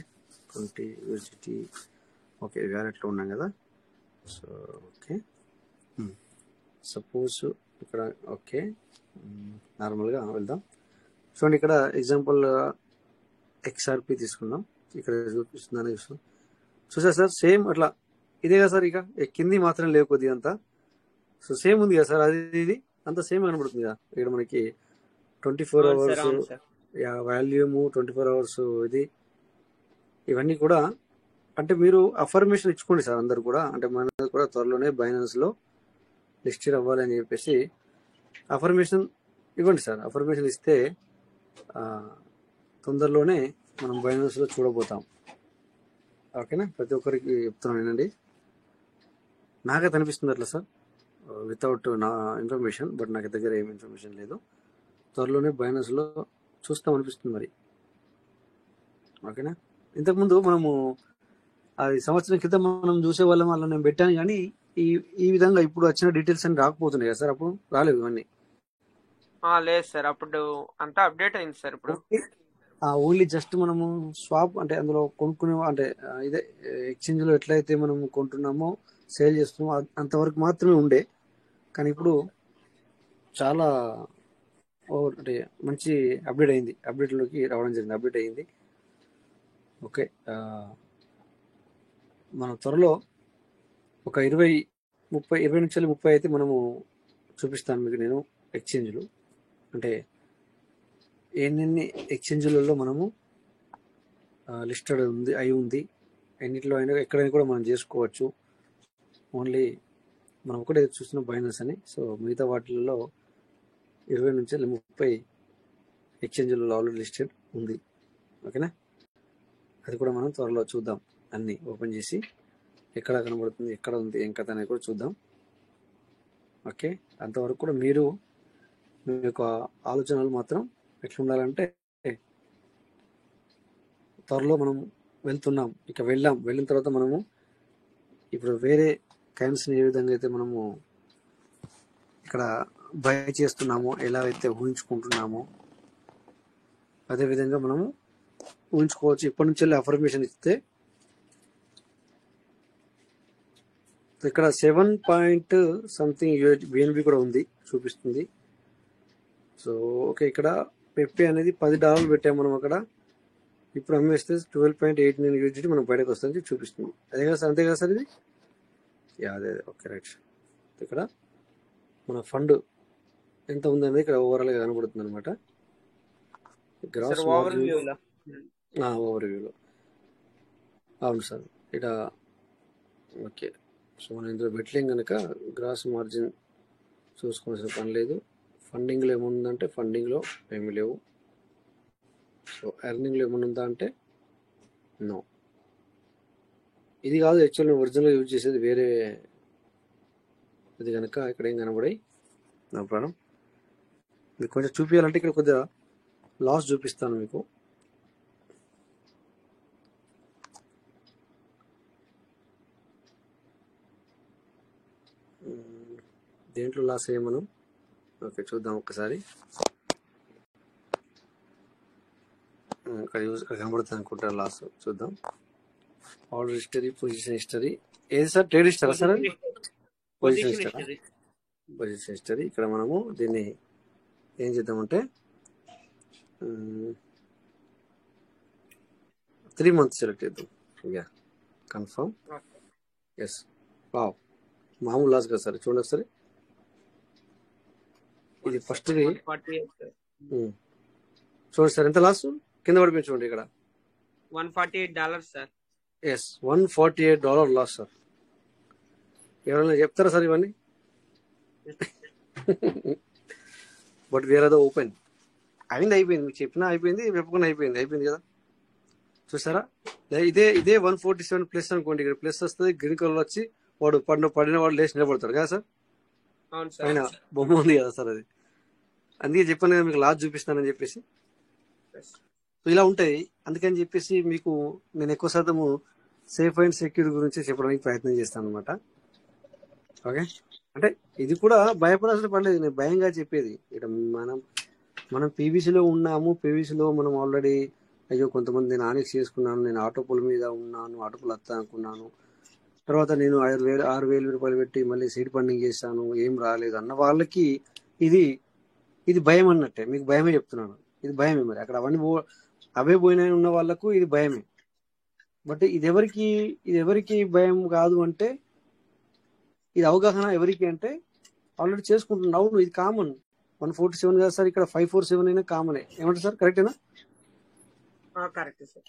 20 USDT. ఓకే, వ్యాలెట్లో ఉన్నాం కదా. సో ఓకే, సపోజ్ ఇక్కడ ఓకే నార్మల్గా వెళ్దాం. చూడండి, ఇక్కడ ఎగ్జాంపుల్ XRP తీసుకుందాం. ఇక్కడ చూపిస్తుందని చూసా సార్. సేమ్ అట్లా ఇదే కదా సార్. ఇక కింది మాత్రం లేవు కొద్దిగా అంతా. సో సేమ్ ఉంది కదా సార్, అది ఇది అంతా సేమ్ కనబడుతుంది కదా. ఇక్కడ మనకి 24 అవర్స్ వాల్యూమ్, 24 అవర్స్ ఇది, ఇవన్నీ కూడా అంటే మీరు అఫర్మేషన్ ఇచ్చుకోండి సార్ అందరు కూడా. అంటే మనది కూడా త్వరలోనే బైనాన్స్లో లిస్టెడ్ అవ్వాలి అని చెప్పేసి అఫర్మేషన్ ఇవ్వండి సార్. అఫర్మేషన్ ఇస్తే తొందరలోనే మనం బైనాన్స్లో చూడబోతాం. ఓకేనా? ప్రతి ఒక్కరికి చెప్తున్నాను వినండి. నాకైతే అనిపిస్తుంది అట్లా సార్, వితౌట్ నా ఇన్ఫర్మేషన్. బట్ నాకు దగ్గర ఏం ఇన్ఫర్మేషన్ లేదు. త్వరలోనే బైనాన్స్లో చూస్తాం అనిపిస్తుంది మరి. ఓకేనా? ఇంతకుముందు మనము అది సంవత్సరం క్రితం మనం చూసే వాళ్ళం, అలా నేను పెట్టాను, కానీ ఈ ఈ విధంగా ఇప్పుడు వచ్చిన డీటెయిల్స్ అని రాకపోతున్నాయి కదా సార్, అప్పుడు రాలేవు ఇవన్నీ. లేదు సార్, అప్పుడు అంతా అప్డేట్ అయింది సార్ ఇప్పుడు. ఓన్లీ జస్ట్ మనము స్వాప్ అంటే అందులో కొనుక్కునే అంటే ఇదే ఎక్స్చేంజ్ లో ఎట్లయితే మనం కొంటున్నామో సేల్ చేస్తున్నామో అంతవరకు మాత్రమే ఉండే. కానీ ఇప్పుడు చాలా అంటే మంచి అప్డేట్ అయింది, అప్డేట్ లోకి రావడం జరిగింది, అప్డేట్ అయింది. ఓకే, మనం త్వరలో ఒక 20 నుంచి 30 అయితే మనము చూపిస్తాను మీకు నేను ఎక్స్చేంజ్లు. అంటే ఎన్ని ఎక్స్చేంజ్లలో మనము లిస్టెడ్ ఉంది అయి ఉంది, ఎన్నిట్లో అయినా ఎక్కడైనా కూడా మనం చేసుకోవచ్చు. ఓన్లీ మనం ఒకటే చూస్తున్న బైనాన్స్ అని. సో మిగతా వాటిల్లో 20 నుంచి 30 ఎక్స్చేంజ్లలో ఆల్రెడీ లిస్టెడ్ ఉంది. ఓకేనా, అది కూడా మనం త్వరలో చూద్దాం. అన్నీ ఓపెన్ చేసి ఎక్కడ కనబడుతుంది, ఎక్కడ ఉంది, ఏం కథ అనేది కూడా చూద్దాం. ఓకే, అంతవరకు కూడా మీరు మీ యొక్క ఆలోచనలు మాత్రం ఎట్లా ఉండాలంటే, త్వరలో మనం వెళ్తున్నాం, ఇక వెళ్ళిన తర్వాత మనము ఇప్పుడు వేరే కరెన్సీని ఏ విధంగా అయితే మనము ఇక్కడ బై చేస్తున్నామో, ఎలా అయితే ఊహించుకుంటున్నామో అదేవిధంగా మనము ఊహించుకోవచ్చు. ఇప్పటి నుంచి వెళ్ళి అఫర్మేషన్ ఇస్తే ఇక్కడ 7.something బిఎన్బి కూడా ఉంది, చూపిస్తుంది. సో ఓకే, ఇక్కడ పెప్పే అనేది $10 పెట్టాము మనం అక్కడ. ఇప్పుడు అమ్మేస్తే 12.89 యూజిటీ మనం బయటకు వస్తుంది చూపిస్తుంది. అదే కదా సార్, అంతే కదా సార్ ఇది? అదే ఓకే, రైట్. ఇక్కడ మన ఫండ్ ఎంత ఉందనేది ఇక్కడ ఓవరాల్గా కనబడుతుంది అనమాట. గ్రాస్ ఓవర్ వ్యూలో. అవును సార్, ఇక్కడ ఓకే. సో మనం ఇందులో పెట్టలేం కనుక గ్రాస్ మార్జిన్ చూసుకోవాల్సిన పని లేదు. ఫండింగ్లో ఏముందంటే ఫండింగ్లో ఏమి లేవు. సో ఎర్నింగ్లో ఏమైనా ఉందా అంటే నో. ఇది కాదు యాక్చువల్ ఒరిజినల్గా యూజ్ చేసేది వేరే ఇది కనుక ఇక్కడ ఏం కనబడాయి నా ప్రాణం. మీకు కొంచెం చూపించాలంటే ఇక్కడ కొద్దిగా లాస్ చూపిస్తాను మీకు. దేంట్లో లాస్ అయ్యే మనం ఓకే చూద్దాం ఒక్కసారి. ఇక్కడ కనబడుతుంది అనుకుంటా లాస్. చూద్దాం. Order history, position history. ఏది sir, trade history sir? Position history. Position history. ఇక్కడ మనము దీన్ని ఏం చేద్దామంటే 3 months సెలెక్ట్ చేద్దాం. Yeah, confirm. ఎస్. వావ్, మామూలు లాస్ కదా సార్, చూడండి ఒకసారి. ఇది ఫస్ట్ చూడండి సార్, ఎంత లాస్ కింద పడిపోయి చూడండి ఇక్కడ. $148 సార్. Yes, $148 loss sir. ఎవరైనా చెప్తారా సార్ ఇవన్నీ? But where are the open. అయిపోయింది, మీకు చెప్పినా అయిపోయింది, చెప్పకుండా అయిపోయింది కదా. చూసారా, ఇదే 147 ప్లస్ అనుకోండి. ఇక్కడ ప్లస్ వస్తుంది, గ్రీన్ కలర్ వచ్చి వాడు పడిన వాడు లేచి నిలబడతాడు కదా సార్. పైన బొమ్మ ఉంది కదా సార్, అది అందుకే చెప్పాను కదా మీకు లాస్ చూపిస్తానని చెప్పేసి. సో ఇలా ఉంటాయి. అందుకని చెప్పేసి మీకు నేను ఎక్కువ శాతము సేఫ్ అండ్ సెక్యూర్ గురించి చెప్పడానికి ప్రయత్నం చేస్తాను అనమాట. ఓకే, అంటే ఇది కూడా భయపడాల్సిన పర్లేదు, నేను భయంగా చెప్పేది. ఇక్కడ మనం పీవీసీలో ఉన్నాము. పీవీసీలో మనం ఆల్రెడీ అయ్యో కొంతమంది నేను ఆనిక్స్ చేసుకున్నాను, నేను ఆటోపుల మీద ఉన్నాను, ఆటోపులు వస్తా అనుకున్నాను, తర్వాత నేను 6,000 రూపాయలు పెట్టి మళ్ళీ సీడ్ ఫండింగ్ చేశాను, ఏం రాలేదు అన్న వాళ్ళకి ఇది భయం అన్నట్టే. మీకు భయమే చెప్తున్నాను, ఇది భయమే. మరి అక్కడ అవే పోయినాయి ఉన్న వాళ్ళకు ఇది భయమే. బట్ ఇది ఎవరికి భయం కాదు అంటే, ఇది అవగాహన ఎవరికి అంటే ఆల్రెడీ చేసుకుంటున్నాను. అవును, ఇది కామన్. 147 కాదు సార్, ఇక్కడ 547 అయినా కామనే. ఏమంటారు సార్, కరెక్టేనా? Correct sir.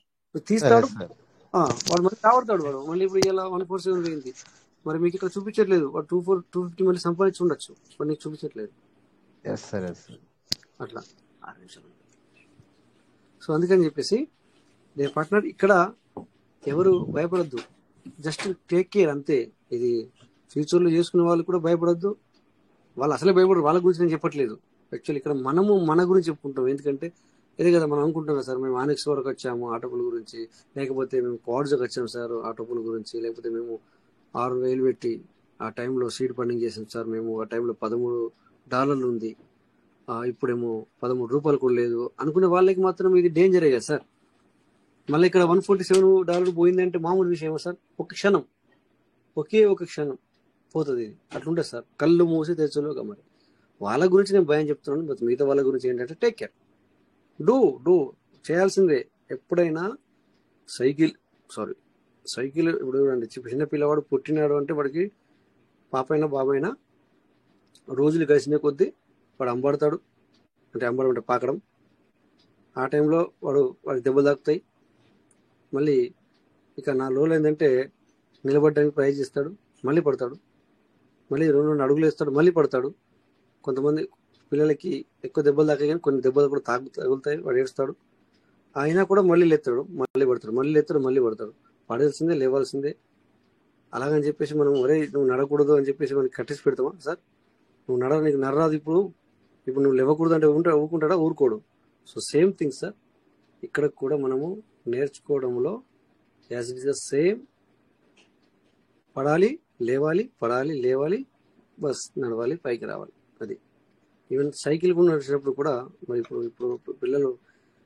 తీస్తాడు వాడు, మళ్ళీ రావడతాడు వాడు. మళ్ళీ ఇప్పుడు ఇలా 147 పోయింది, మరి మీకు ఇక్కడ చూపించట్లేదు. వాడు 250 మళ్ళీ సంపాదించి ఉండొచ్చు, మరి నీకు చూపించట్లేదు అట్లా. 6 నిమిషాలు. సో అందుకని చెప్పేసి దే పార్ట్నర్ ఇక్కడ ఎవరు భయపడద్దు, జస్ట్ టేక్ కేర్ అంతే. ఇది ఫ్యూచర్లో చేసుకునే వాళ్ళు కూడా భయపడద్దు, వాళ్ళు అసలే భయపడరు. వాళ్ళ గురించి నేను చెప్పట్లేదు. యాక్చువల్లీ ఇక్కడ మనము మన గురించి చెప్పుకుంటాం. ఎందుకంటే ఇదే కదా మనం అనుకుంటున్నాం సార్, మేము ఆనెక్స్ వరకు వచ్చాము ఆటోపుల గురించి, లేకపోతే మేము క్వాడ్స్కి వచ్చాము సార్ ఆటోపుల గురించి, లేకపోతే మేము 6,000 పెట్టి ఆ టైంలో సీడ్ ఫండింగ్ చేసాం సార్, మేము ఆ టైంలో $13 ఉంది, ఇప్పుడేమో $13 కూడా లేదు అనుకునే వాళ్ళకి మాత్రం ఇది డేంజరే కదా సార్. మళ్ళీ ఇక్కడ $147 పోయిందంటే మామూలు విషయమా సార్? ఒక క్షణం, ఒకే ఒక క్షణం పోతుంది ఇది. అట్లుంటుంది సార్, కళ్ళు మూసి తెచ్చులోగా. మరి వాళ్ళ గురించి నేను భయం చెప్తున్నాను, బట్ మిగతా వాళ్ళ గురించి ఏంటంటే టేక్ కేర్, డూ చేయాల్సిందే. ఎప్పుడైనా సైకిల్ ఇప్పుడు చూడండి, చిన్న పిల్లవాడు పుట్టినాడు అంటే వాడికి పాపైనా బాబైనా రోజులు గడిచిన కొద్దీ వాడు అంబడతాడు, అంబడం అంటే పాకడం. ఆ టైంలో వాడి దెబ్బలు తాకుతాయి. మళ్ళీ ఇక 4 రోజులు ఏంటంటే నిలబడడానికి ట్రై చేస్తాడు, మళ్ళీ పడతాడు, మళ్ళీ 2 అడుగులు వేస్తాడు, మళ్ళీ పడతాడు. కొంతమంది పిల్లలకి ఎక్కువ దెబ్బలు తాకాయి కానీ కొన్ని దెబ్బలు కూడా తగులుతాయి, వాడు ఏడుస్తాడు. అయినా కూడా మళ్ళీ లేస్తాడు, మళ్ళీ పడతాడు, మళ్ళీ లేస్తాడు, మళ్ళీ పడతాడు. పడాల్సిందే, లేవాల్సిందే. అలాగని చెప్పేసి మనం ఒరే నువ్వు నడకూడదు అని చెప్పేసి మనకి కట్టేసి పెడతామా సార్? నీకు నడరాదు, ఇప్పుడు నువ్వు లేవకూడదు అంటే ఊరుకుంటాడా? ఊరుకోడు. సో సేమ్ థింగ్ సార్, ఇక్కడ కూడా మనము నేర్చుకోవడంలో as it is the same. పడాలి, లేవాలి, పడాలి, లేవాలి, బస్ నడవాలి, పైకి రావాలి. అది ఈవెన్ సైకిల్ కూడా నడిచినప్పుడు కూడా మరి ఇప్పుడు పిల్లలు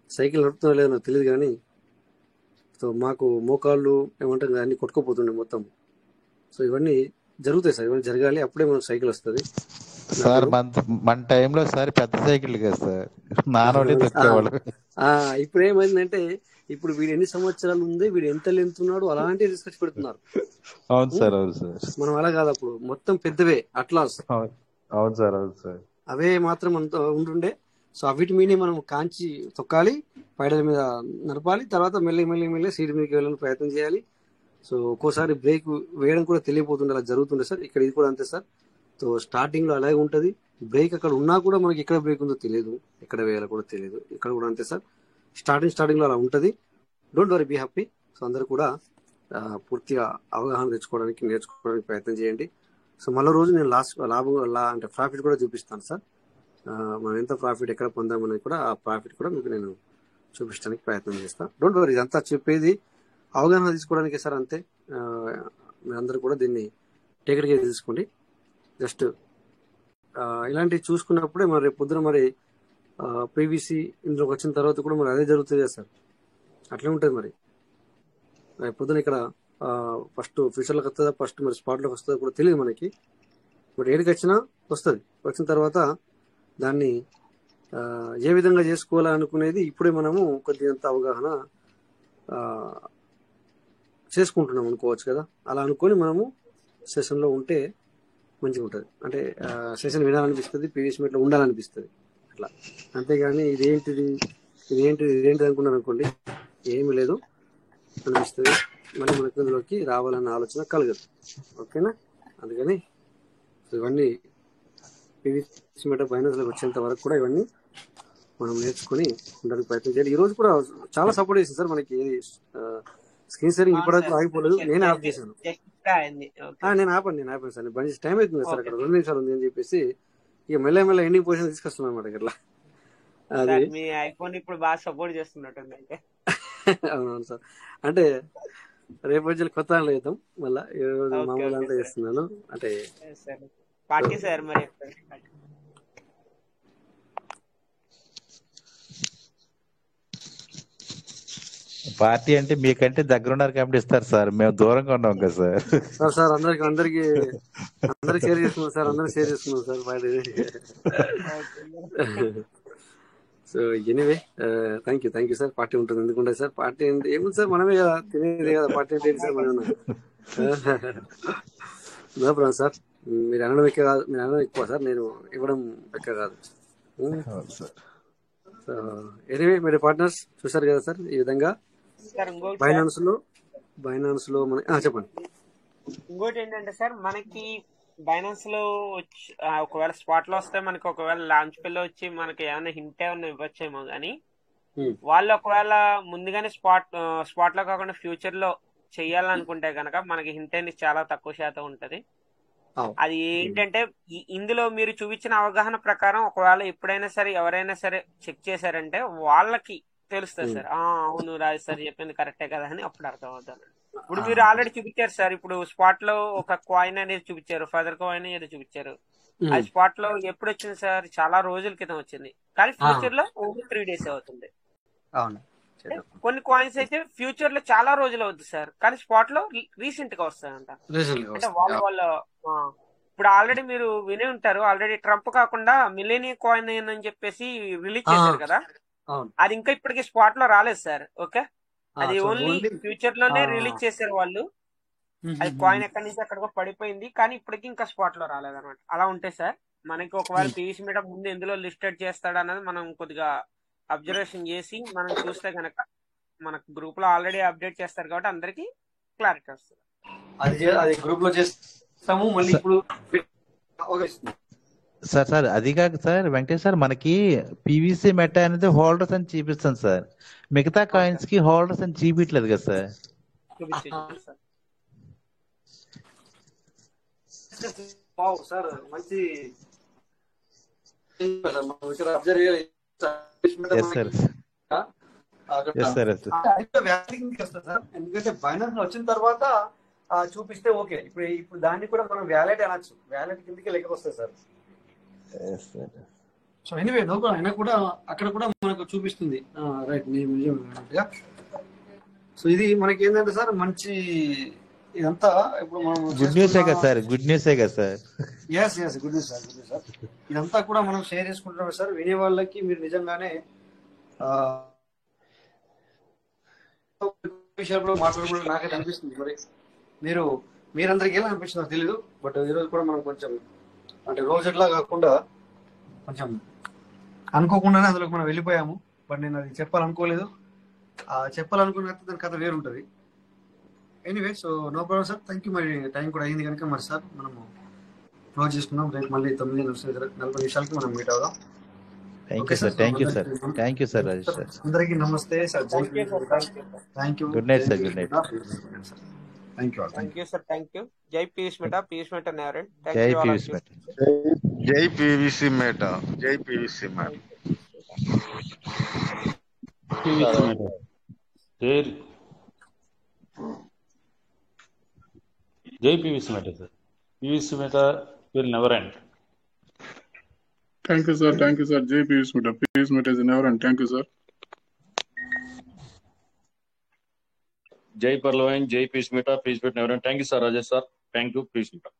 సైకిల్ నడుపుతున్నా లేదో నాకు తెలియదు కానీ, సో మాకు మోకాళ్ళు ఏమంటారు అన్ని కొట్టుకోపోతుండే మొత్తం. సో ఇవన్నీ జరుగుతాయి సార్, ఇవన్నీ జరగాలి, అప్పుడే మనకు సైకిల్ వస్తుంది సార్. మన టైంలో సార్ పెద్ద సైకిల్ కదా సార్, నానోళ్ళే తొక్కేవాళ్ళు. ఇప్పుడు ఏమైందంటే ఇప్పుడు వీడు ఎన్ని సంవత్సరాలు ఉంది, వీడు ఎంత లెంత్ ఉన్నాడు, అలాంటి రీసెర్చ్ పెడుతున్నారు. అవును సార్, అవును సార్. మనం అలా కాదు, అప్పుడు మొత్తం పెద్దవే అట్లాస్. అవును సార్, అవును సార్. అవే మాత్రం అంత ఉంటుండే. సో అవిటి మీదే మనం కాంచి తొక్కాలి, పైడల మీద నడపాలి, తర్వాత మెల్లి సీట్ మీదకి వెళ్ళడానికి ప్రయత్నం చేయాలి. సో ఒక్కోసారి బ్రేక్ వేయడం కూడా తెలియపోతుండే, అలా జరుగుతుండే సార్. ఇక్కడ ఇది కూడా అంతే సార్. సో స్టార్టింగ్ లో అలాగే ఉంటుంది, బ్రేక్ అక్కడ ఉన్నా కూడా మనకి ఎక్కడ బ్రేక్ ఉందో తెలియదు, ఎక్కడ వేయాలో కూడా తెలియదు. ఇక్కడ కూడా అంతే సార్, స్టార్టింగ్ లో అలా ఉంటుంది. Don't worry, be happy. So అందరు కూడా పూర్తిగా అవగాహన నేర్చుకోవడానికి ప్రయత్నం చేయండి. సో మళ్ళీ రోజు నేను అంటే ప్రాఫిట్ కూడా చూపిస్తాను సార్. మనం ఎంత ప్రాఫిట్ ఎక్కడ పొందామనేది కూడా, ఆ ప్రాఫిట్ కూడా మీకు నేను చూపించడానికి ప్రయత్నం చేస్తాను. డోంట్ వరీ, ఇదంతా చెప్పేది అవగాహన తీసుకోవడానికి సార్, అంతే. మీరందరూ కూడా దీన్ని టేకర్గా తీసుకోండి. జస్ట్ ఇలాంటివి చూసుకున్నప్పుడే మరి రేపు పొద్దున మరి పీవీసీ ఇందులోకి వచ్చిన తర్వాత కూడా మరి అదే జరుగుతుంది కదా సార్, అట్లే ఉంటుంది. మరి రేపు పొద్దున ఇక్కడ ఫస్ట్ ఫ్యూచర్లోకి వస్తుందా, ఫస్ట్ మరి స్పాట్లోకి వస్తుందా కూడా తెలియదు మనకి. బట్ ఏడికి వచ్చినా వస్తుంది. వచ్చిన తర్వాత దాన్ని ఏ విధంగా చేసుకోవాలనుకునేది ఇప్పుడే మనము కొద్దిగంత అవగాహన చేసుకుంటున్నాం అనుకోవచ్చు కదా. అలా అనుకొని మనము సెషన్లో ఉంటే మంచిగా ఉంటుంది. అంటే సెషన్ వినాలనిపిస్తుంది, పీవీసీ మీట్లో ఉండాలనిపిస్తుంది అట్లా. అంతేగాని ఇదేంటిది అనుకున్నారు అనుకోండి, ఏమీ లేదు అనిపిస్తుంది. మళ్ళీ మనకి ఇందులోకి రావాలన్న ఆలోచన కలగదు. ఓకేనా? అందుకని ఇవన్నీ పీవీసీ మీట ఫైనాన్స్లోకి వచ్చేంత వరకు కూడా ఇవన్నీ మనం నేర్చుకుని ఉండడానికి ప్రయత్నం చేయాలి. ఈ రోజు కూడా చాలా సపోర్ట్ చేసింది సార్ మనకి. స్క్రీన్ షేరింగ్ ఇప్పటివరకు ఆగిపోలేదు, నేనే ఆఫ్ చేశాను. నేను ఆపాను సార్. బండి టైం అవుతుంది సార్, అక్కడ 2 నిమిషాలు ఉంది అని చెప్పేసి ఇక మెల్ల ఎండింగ్ పొజిషన్ తీసుకొస్తున్నాను అనమాట. ఇట్లా అది మీ ఐఫోన్ ఇప్పుడు బాగా సపోర్ట్ చేస్తున్నట్టుంది అయితే. అవునవును సార్. అంటే రేపు రోజులు కొత్త దాంట్లో చేద్దాం, మళ్ళీ ఈ రోజు మామూలు దాంట్లో చేస్తున్నాను. అంటే పార్టీ సార్ మరి పార్టీ అంటే మీకంటే దగ్గరున్నారు కాబట్టి ఇస్తారు సార్, మేము దూరంగా ఉన్నాం కదా సార్. సార్ అందరికి షేర్ చేసుకున్నాం sir, sir. So anyway thank you sir. Party ఉంటుంది, ఎందుకుంటే సార్ పార్టీ అంటే ఏముంది సార్, మనమే కదా తినేది కదా. పార్టీ అంటే ఏంటి సార్, మనం నో ప్రాబ్లం సార్. మీరు అనడం ఎక్కువ సార్, నేను ఇవ్వడం ఎక్కువ కాదు. సో ఎనీవే మీరు పార్ట్నర్స్ చూసారు కదా సార్, ఈ విధంగా బైనాన్స్ లో మన చెప్పండి. ఇంకోటి ఏంటంటే సార్, మనకి బైనాన్స్ లో ఒకవేళ స్పాట్ లో వస్తే మనకి, ఒకవేళ లాంచ్ పిల్ల వచ్చి మనకి ఏమైనా హింట్ ఏమైనా ఇవ్వచ్చేమో కానీ, వాళ్ళు ఒకవేళ ముందుగానే స్పాట్ లో కాకుండా ఫ్యూచర్ లో చెయ్యాలనుకుంటే కనుక మనకి హింట్ అనేది చాలా తక్కువ శాతం ఉంటది. అవును. అది ఏంటంటే ఇందులో మీరు చూపించిన అవగాహన ప్రకారం ఒకవేళ ఎప్పుడైనా సరే ఎవరైనా సరే చెక్ చేశారంటే వాళ్ళకి తెలుస్తుంది సార్. అవును రాజు సార్ చెప్పింది కరెక్టే కదా అని అప్పుడు అర్థం అవుతాను. ఇప్పుడు మీరు ఆల్రెడీ చూపించారు సార్. ఇప్పుడు స్పాట్ లో ఒక కాయిన్ అనేది చూపించారు, ఫెదర్ కాయిన్ ఏదో చూపించారు. అది స్పాట్ లో ఎప్పుడు వచ్చింది సార్? చాలా రోజుల క్రితం వచ్చింది, కానీ ఫ్యూచర్ లో ఓన్లీ 3 days అవుతుంది. అవును. కొన్ని కాయిన్స్ అయితే ఫ్యూచర్ లో చాలా రోజులు అవుతుంది సార్, కానీ స్పాట్ లో రీసెంట్ గా వస్తాయంట. అంటే వాళ్ళ ఇప్పుడు ఆల్రెడీ మీరు వినే ఉంటారు, ఆల్రెడీ ట్రంప్ కాకుండా మిలేనియం కాయిన్ అని చెప్పేసి రిలీజ్ చేశారు కదా. అది ఇంకా ఇప్పటికీ స్పాట్ లో రాలేదు సార్. ఓకే, అది ఓన్లీ ఫ్యూచర్ లోనే రిలీజ్ చేశారు వాళ్ళు. అది కాయిన్ ఎక్కడి నుంచి ఎక్కడికో పడిపోయింది, కానీ ఇప్పటికీ ఇంకా స్పాట్ లో రాలేదు అనమాట. అలా ఉంటే సార్ మనకి ఒకవేళ పీవీసీ మీటర్ ముందు ఎందులో లిస్టెడ్ చేస్తాడు అన్నది మనం కొద్దిగా అబ్జర్వేషన్ చేసి మనం చూస్తే కనుక మనకు గ్రూప్ లో ఆల్రెడీ అప్డేట్ చేస్తారు కాబట్టి అందరికి క్లారిటీ వస్తుంది. అది గ్రూప్ లో చేస్తాము మళ్ళీ ఇప్పుడు. సార్ అది కాక సార్ వెంకటేష్ సార్, మనకి పీవీసీ మెటా అనేది హోల్డర్స్ అని చూపిస్తాను సార్, మిగతా కాయిన్స్ కి హోల్డర్స్ అని చూపించలేదు కదా సార్. సార్ మంచి ఎందుకంటే బైనాన్స్ వచ్చిన తర్వాత చూపిస్తే ఓకే. ఇప్పుడు దాన్ని కూడా మనం వ్యాలెట్ అనొచ్చు, వ్యాలెట్ కిందకి లెక్క వస్తుంది సార్. సో ఎనీవే అయినా కూడా అక్కడ కూడా మనకు చూపిస్తుంది. రైట్, సో ఇది మనకి ఏంటంటే సార్ మంచి ఇదంతా ఇప్పుడు మనం గుడ్ న్యూసే కదా సార్, గుడ్ న్యూసే కదా sir. Yes good news sir, good news sir. ఇదంతా కూడా మనం షేర్ చేసుకుంటున్నాం సార్. వినే వాళ్ళకి మీరు నిజంగానే విషయాలు మాట్లాడుకుంటే నాకైతే అనిపిస్తుంది. మరి మీరందరికీ ఎలా అనిపిస్తుందో తెలీదు, బట్ ఈరోజు కూడా మనం కొంచెం అంటే రోజులా కాకుండా కొంచెం అనుకోకుండానే అందులోకి మనం వెళ్ళిపోయాము. బట్ నేను అది చెప్పాలనుకోలేదు, చెప్పాలనుకున్న దాని కథ వేరుంటుంది. Anyway, so no problem sir, thank you. మరి టైం కూడా అయింది కనుక మరి సార్ మనము క్లోజ్ చేసుకున్నాం. రేపు మళ్ళీ 9:40 మనం మీట్ అవుదాం. Thank you sir, thank you sir, thank you sir Rajesh sir. అందరికీ నమస్తే sir. Thank you. Good night sir, good night. Thank you sir, thank you. జై పీవీసీ మెటా, పీవీసీ మెటా నేరెంట్. జై పీవీసీ మెటా, జై పీవీసీ మెటా, జై PVC meta, PVC meta, జై PVC meta sir. PVC meta will never end. Thank you sir, thank you sir. Jai PVC Meta, PVC Meta is never end. Thank you sir. Jai Parloin, Jai PVC Meta, PVC Meta never end. Thank you sir Rajesh sir. Thank you PVC Meta.